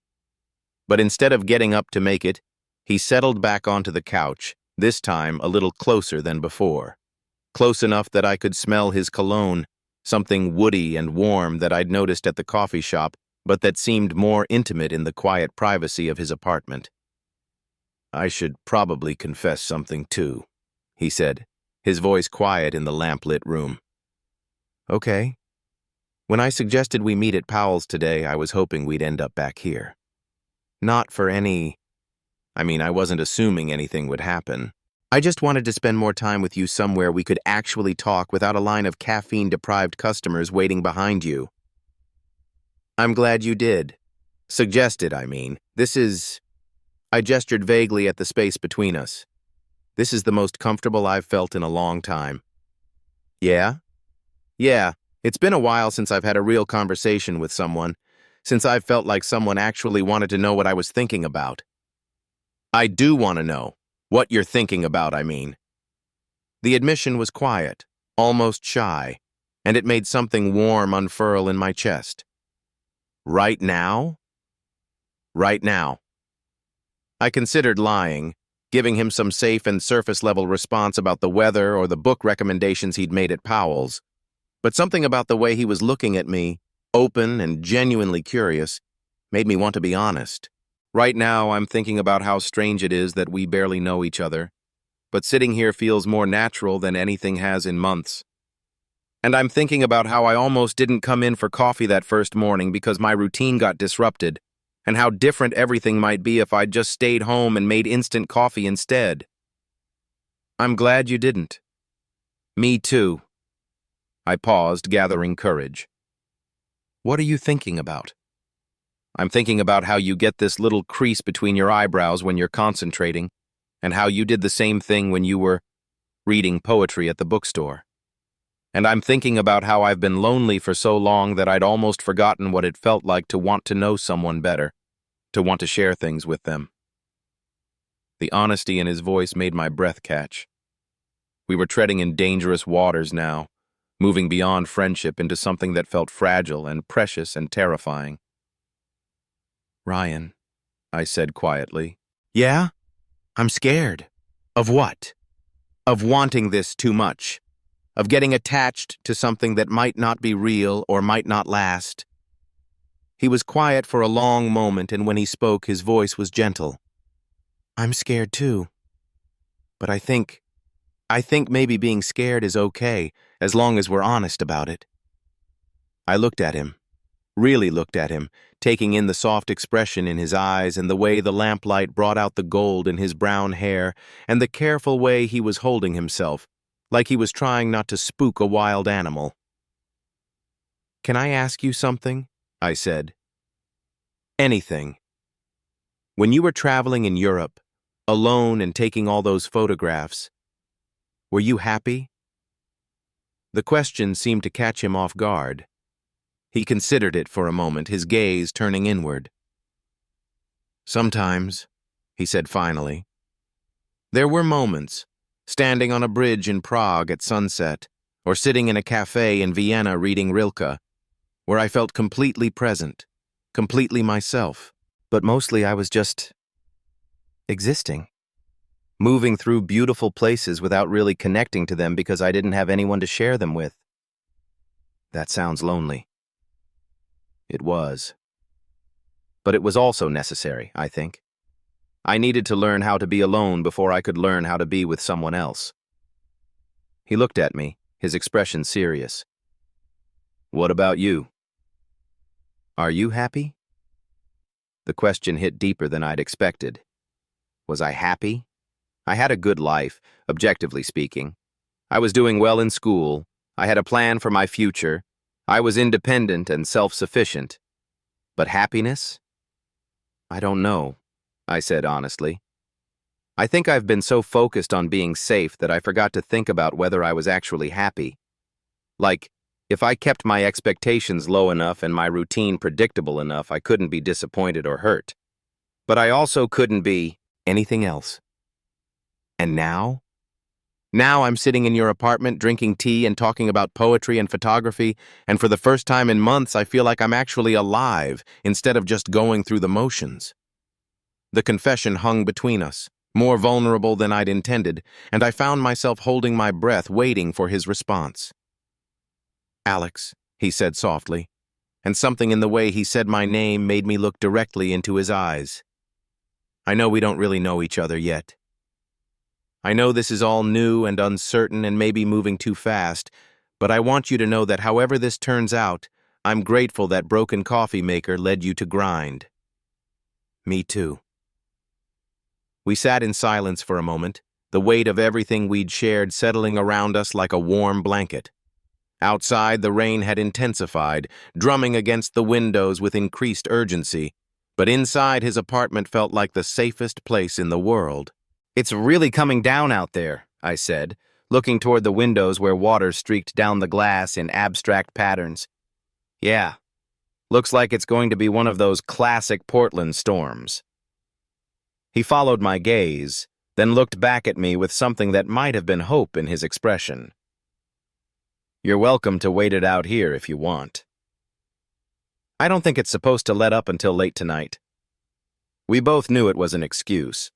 But instead of getting up to make it, he settled back onto the couch, this time a little closer than before. Close enough that I could smell his cologne, something woody and warm that I'd noticed at the coffee shop, but that seemed more intimate in the quiet privacy of his apartment. "I should probably confess something too," he said, his voice quiet in the lamp-lit room. "Okay. When I suggested we meet at Powell's today, I was hoping we'd end up back here. Not for I wasn't assuming anything would happen. I just wanted to spend more time with you somewhere we could actually talk without a line of caffeine-deprived customers waiting behind you." "I'm glad you did. Suggested, I mean. I gestured vaguely at the space between us. "This is the most comfortable I've felt in a long time." "Yeah?" "Yeah. It's been a while since I've had a real conversation with someone, since I've felt like someone actually wanted to know what I was thinking about." "I do want to know. What you're thinking about, I mean." The admission was quiet, almost shy, and it made something warm unfurl in my chest. "Right now?" "Right now." I considered lying, giving him some safe and surface-level response about the weather or the book recommendations he'd made at Powell's, but something about the way he was looking at me, open and genuinely curious, made me want to be honest. Right now, I'm thinking about how strange it is that we barely know each other, but sitting here feels more natural than anything has in months. And I'm thinking about how I almost didn't come in for coffee that first morning because my routine got disrupted, and how different everything might be if I'd just stayed home and made instant coffee instead. "I'm glad you didn't." "Me too." I paused, gathering courage. "What are you thinking about?" "I'm thinking about how you get this little crease between your eyebrows when you're concentrating, and how you did the same thing when you were reading poetry at the bookstore. And I'm thinking about how I've been lonely for so long that I'd almost forgotten what it felt like to want to know someone better, to want to share things with them." The honesty in his voice made my breath catch. We were treading in dangerous waters now, moving beyond friendship into something that felt fragile and precious and terrifying. "Ryan," I said quietly. "Yeah? I'm scared." "Of what?" "Of wanting this too much. Of getting attached to something that might not be real or might not last." He was quiet for a long moment, and when he spoke, his voice was gentle. "I'm scared too. But I think maybe being scared is okay, as long as we're honest about it." I looked at him, really looked at him, taking in the soft expression in his eyes and the way the lamplight brought out the gold in his brown hair and the careful way he was holding himself, like he was trying not to spook a wild animal. "Can I ask you something?" I said. "Anything. When you were traveling in Europe, alone and taking all those photographs, were you happy?" The question seemed to catch him off guard. He considered it for a moment, his gaze turning inward. "Sometimes," he said finally. "There were moments, standing on a bridge in Prague at sunset, or sitting in a cafe in Vienna reading Rilke, where I felt completely present, completely myself, but mostly I was just existing. moving through beautiful places without really connecting to them because I didn't have anyone to share them with. That sounds lonely. It was. But it was also necessary, I think. I needed to learn how to be alone before I could learn how to be with someone else. He looked at me, his expression serious. What about you? Are you happy? The question hit deeper than I'd expected. Was I happy? I had a good life, objectively speaking. I was doing well in school. I had a plan for my future. I was independent and self-sufficient. But happiness? I don't know, I said honestly. I think I've been so focused on being safe that I forgot to think about whether I was actually happy. Like, if I kept my expectations low enough and my routine predictable enough, I couldn't be disappointed or hurt. But I also couldn't be anything else. And now? Now I'm sitting in your apartment drinking tea and talking about poetry and photography, and for the first time in months I feel like I'm actually alive instead of just going through the motions. The confession hung between us, more vulnerable than I'd intended, and I found myself holding my breath waiting for his response. Alex, he said softly, and something in the way he said my name made me look directly into his eyes. I know we don't really know each other yet. I know this is all new and uncertain and maybe moving too fast, but I want you to know that however this turns out, I'm grateful that Broken Coffee Maker led you to grind. Me too. We sat in silence for a moment, the weight of everything we'd shared settling around us like a warm blanket. Outside, the rain had intensified, drumming against the windows with increased urgency, but inside his apartment felt like the safest place in the world. It's really coming down out there, I said, looking toward the windows where water streaked down the glass in abstract patterns. Yeah, looks like it's going to be one of those classic Portland storms. He followed my gaze, then looked back at me with something that might have been hope in his expression. You're welcome to wait it out here if you want. I don't think it's supposed to let up until late tonight. We both knew it was an excuse.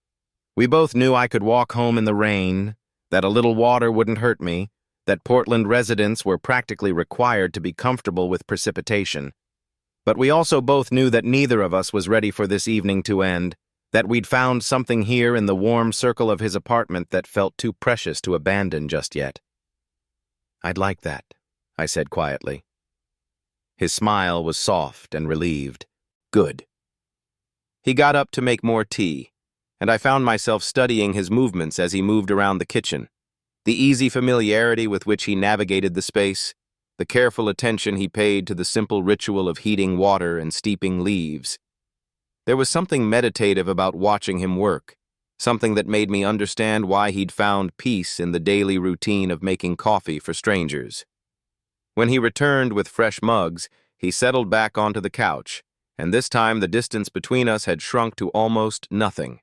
We both knew I could walk home in the rain, that a little water wouldn't hurt me, that Portland residents were practically required to be comfortable with precipitation. But we also both knew that neither of us was ready for this evening to end, that we'd found something here in the warm circle of his apartment that felt too precious to abandon just yet. I'd like that, I said quietly. His smile was soft and relieved. Good. He got up to make more tea, and I found myself studying his movements as he moved around the kitchen. The easy familiarity with which he navigated the space, the careful attention he paid to the simple ritual of heating water and steeping leaves. There was something meditative about watching him work, something that made me understand why he'd found peace in the daily routine of making coffee for strangers. When he returned with fresh mugs, he settled back onto the couch, and this time the distance between us had shrunk to almost nothing.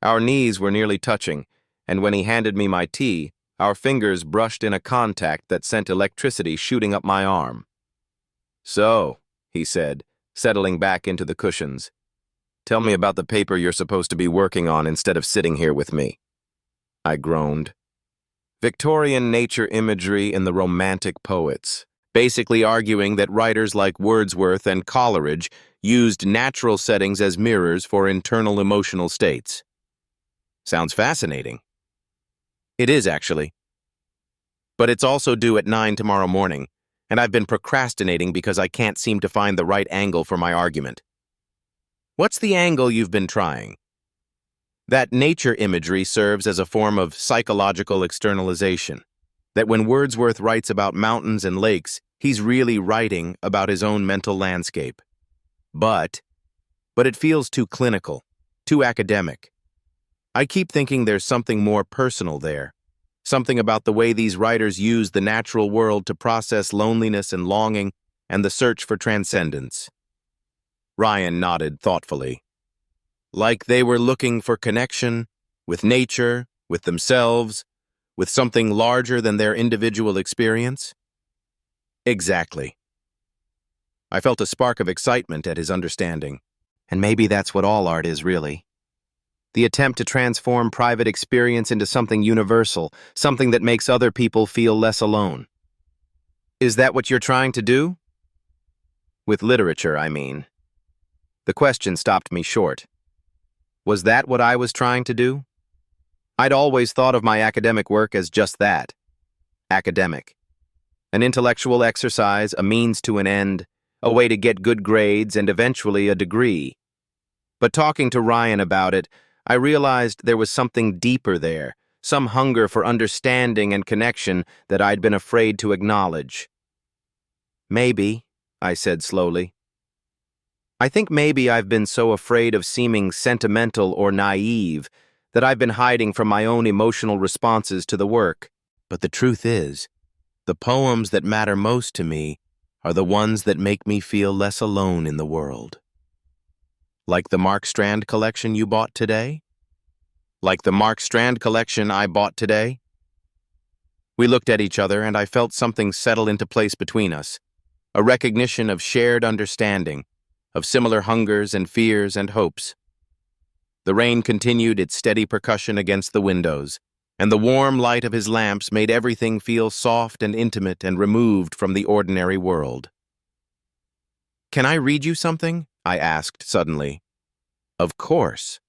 Our knees were nearly touching, and when he handed me my tea, our fingers brushed in a contact that sent electricity shooting up my arm. So, he said, settling back into the cushions, tell me about the paper you're supposed to be working on instead of sitting here with me. I groaned. Victorian nature imagery in the Romantic poets, basically arguing that writers like Wordsworth and Coleridge used natural settings as mirrors for internal emotional states. Sounds fascinating. It is, actually. But it's also due at 9 tomorrow morning, and I've been procrastinating because I can't seem to find the right angle for my argument. What's the angle you've been trying? That nature imagery serves as a form of psychological externalization, that when Wordsworth writes about mountains and lakes, he's really writing about his own mental landscape. But it feels too clinical, too academic. I keep thinking there's something more personal there, something about the way these writers use the natural world to process loneliness and longing and the search for transcendence. Ryan nodded thoughtfully. Like they were looking for connection with nature, with themselves, with something larger than their individual experience? Exactly. I felt a spark of excitement at his understanding, and maybe that's what all art is really. the attempt to transform private experience into something universal, something that makes other people feel less alone. Is that what you're trying to do? With literature, I mean. The question stopped me short. Was that what I was trying to do? I'd always thought of my academic work as just that. Academic. An intellectual exercise, a means to an end, a way to get good grades and eventually a degree. But talking to Ryan about it, I realized there was something deeper there, some hunger for understanding and connection that I'd been afraid to acknowledge. Maybe, I said slowly. I think maybe I've been so afraid of seeming sentimental or naive that I've been hiding from my own emotional responses to the work. But the truth is, the poems that matter most to me are the ones that make me feel less alone in the world. Like the Mark Strand collection you bought today? Like the Mark Strand collection I bought today? We looked at each other and I felt something settle into place between us, a recognition of shared understanding, of similar hungers and fears and hopes. The rain continued its steady percussion against the windows, and the warm light of his lamps made everything feel soft and intimate and removed from the ordinary world. "Can I read you something?" I asked suddenly. "Of course."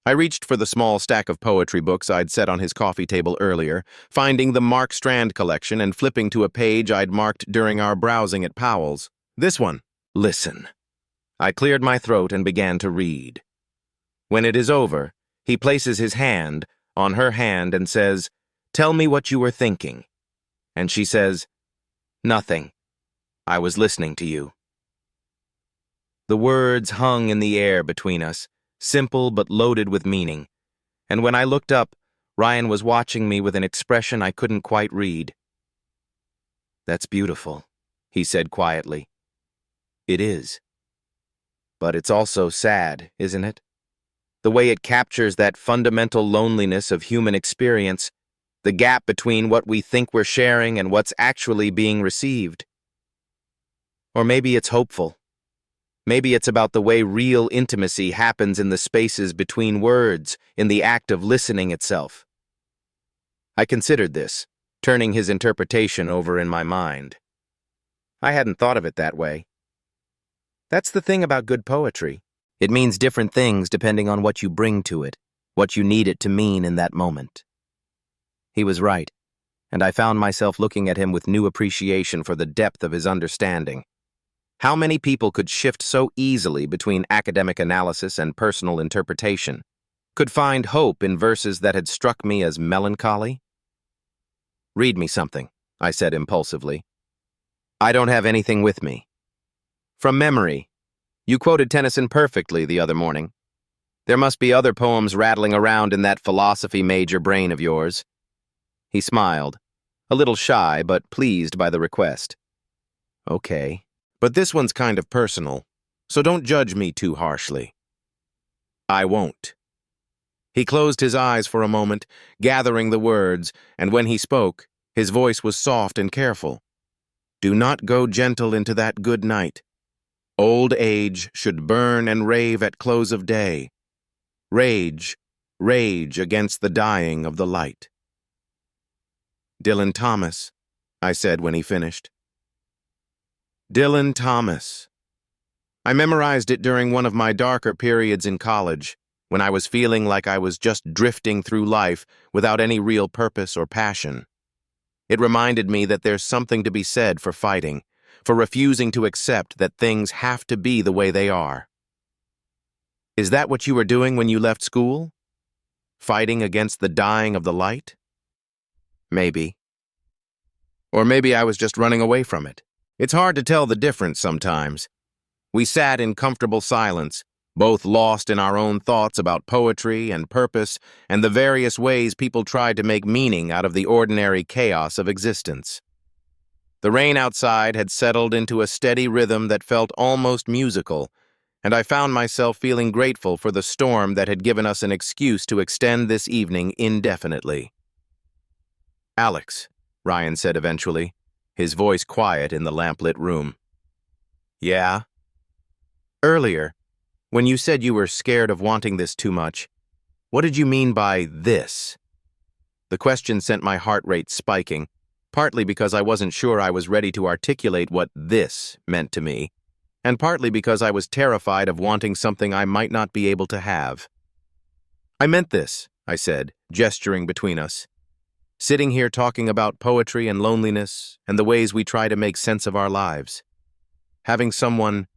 I reached for the small stack of poetry books I'd set on his coffee table earlier, finding the Mark Strand collection and flipping to a page I'd marked during our browsing at Powell's. This one. Listen. I cleared my throat and began to read. When it is over, he places his hand on her hand and says, "Tell me what you were thinking." And she says, "Nothing. I was listening to you." The words hung in the air between us, simple but loaded with meaning. And when I looked up, Ryan was watching me with an expression I couldn't quite read. "That's beautiful," he said quietly. "It is. But it's also sad, isn't it? The way it captures that fundamental loneliness of human experience, the gap between what we think we're sharing and what's actually being received. Or maybe it's hopeful. Maybe it's about the way real intimacy happens in the spaces between words, in the act of listening itself." I considered this, turning his interpretation over in my mind. I hadn't thought of it that way. That's the thing about good poetry. It means different things depending on what you bring to it, what you need it to mean in that moment. He was right, and I found myself looking at him with new appreciation for the depth of his understanding. How many people could shift so easily between academic analysis and personal interpretation, could find hope in verses that had struck me as melancholy? "Read me something," I said impulsively. "I don't have anything with me." "From memory. You quoted Tennyson perfectly the other morning. There must be other poems rattling around in that philosophy major brain of yours." He smiled, a little shy but pleased by the request. "Okay, but this one's kind of personal, so don't judge me too harshly." "I won't." He closed his eyes for a moment, gathering the words, and when he spoke, his voice was soft and careful. "Do not go gentle into that good night. Old age should burn and rave at close of day. Rage, rage against the dying of the light." "Dylan Thomas," I said when he finished. Dylan Thomas. I memorized it during one of my darker periods in college, when I was feeling like I was just drifting through life without any real purpose or passion. It reminded me that there's something to be said for fighting, for refusing to accept that things have to be the way they are. Is that what you were doing when you left school? Fighting against the dying of the light? Maybe. Or maybe I was just running away from it. It's hard to tell the difference sometimes. We sat in comfortable silence, both lost in our own thoughts about poetry and purpose and the various ways people tried to make meaning out of the ordinary chaos of existence. The rain outside had settled into a steady rhythm that felt almost musical, and I found myself feeling grateful for the storm that had given us an excuse to extend this evening indefinitely. "Alex," Ryan said eventually, his voice quiet in the lamplit room. "Yeah?" "Earlier, when you said you were scared of wanting this too much, What did you mean by this? The question sent my heart rate spiking, partly because I wasn't sure I was ready to articulate what this meant to me, and partly because I was terrified of wanting something I might not be able to have. I meant this, I said, gesturing between us. Sitting here talking about poetry and loneliness and the ways we try to make sense of our lives. Having someone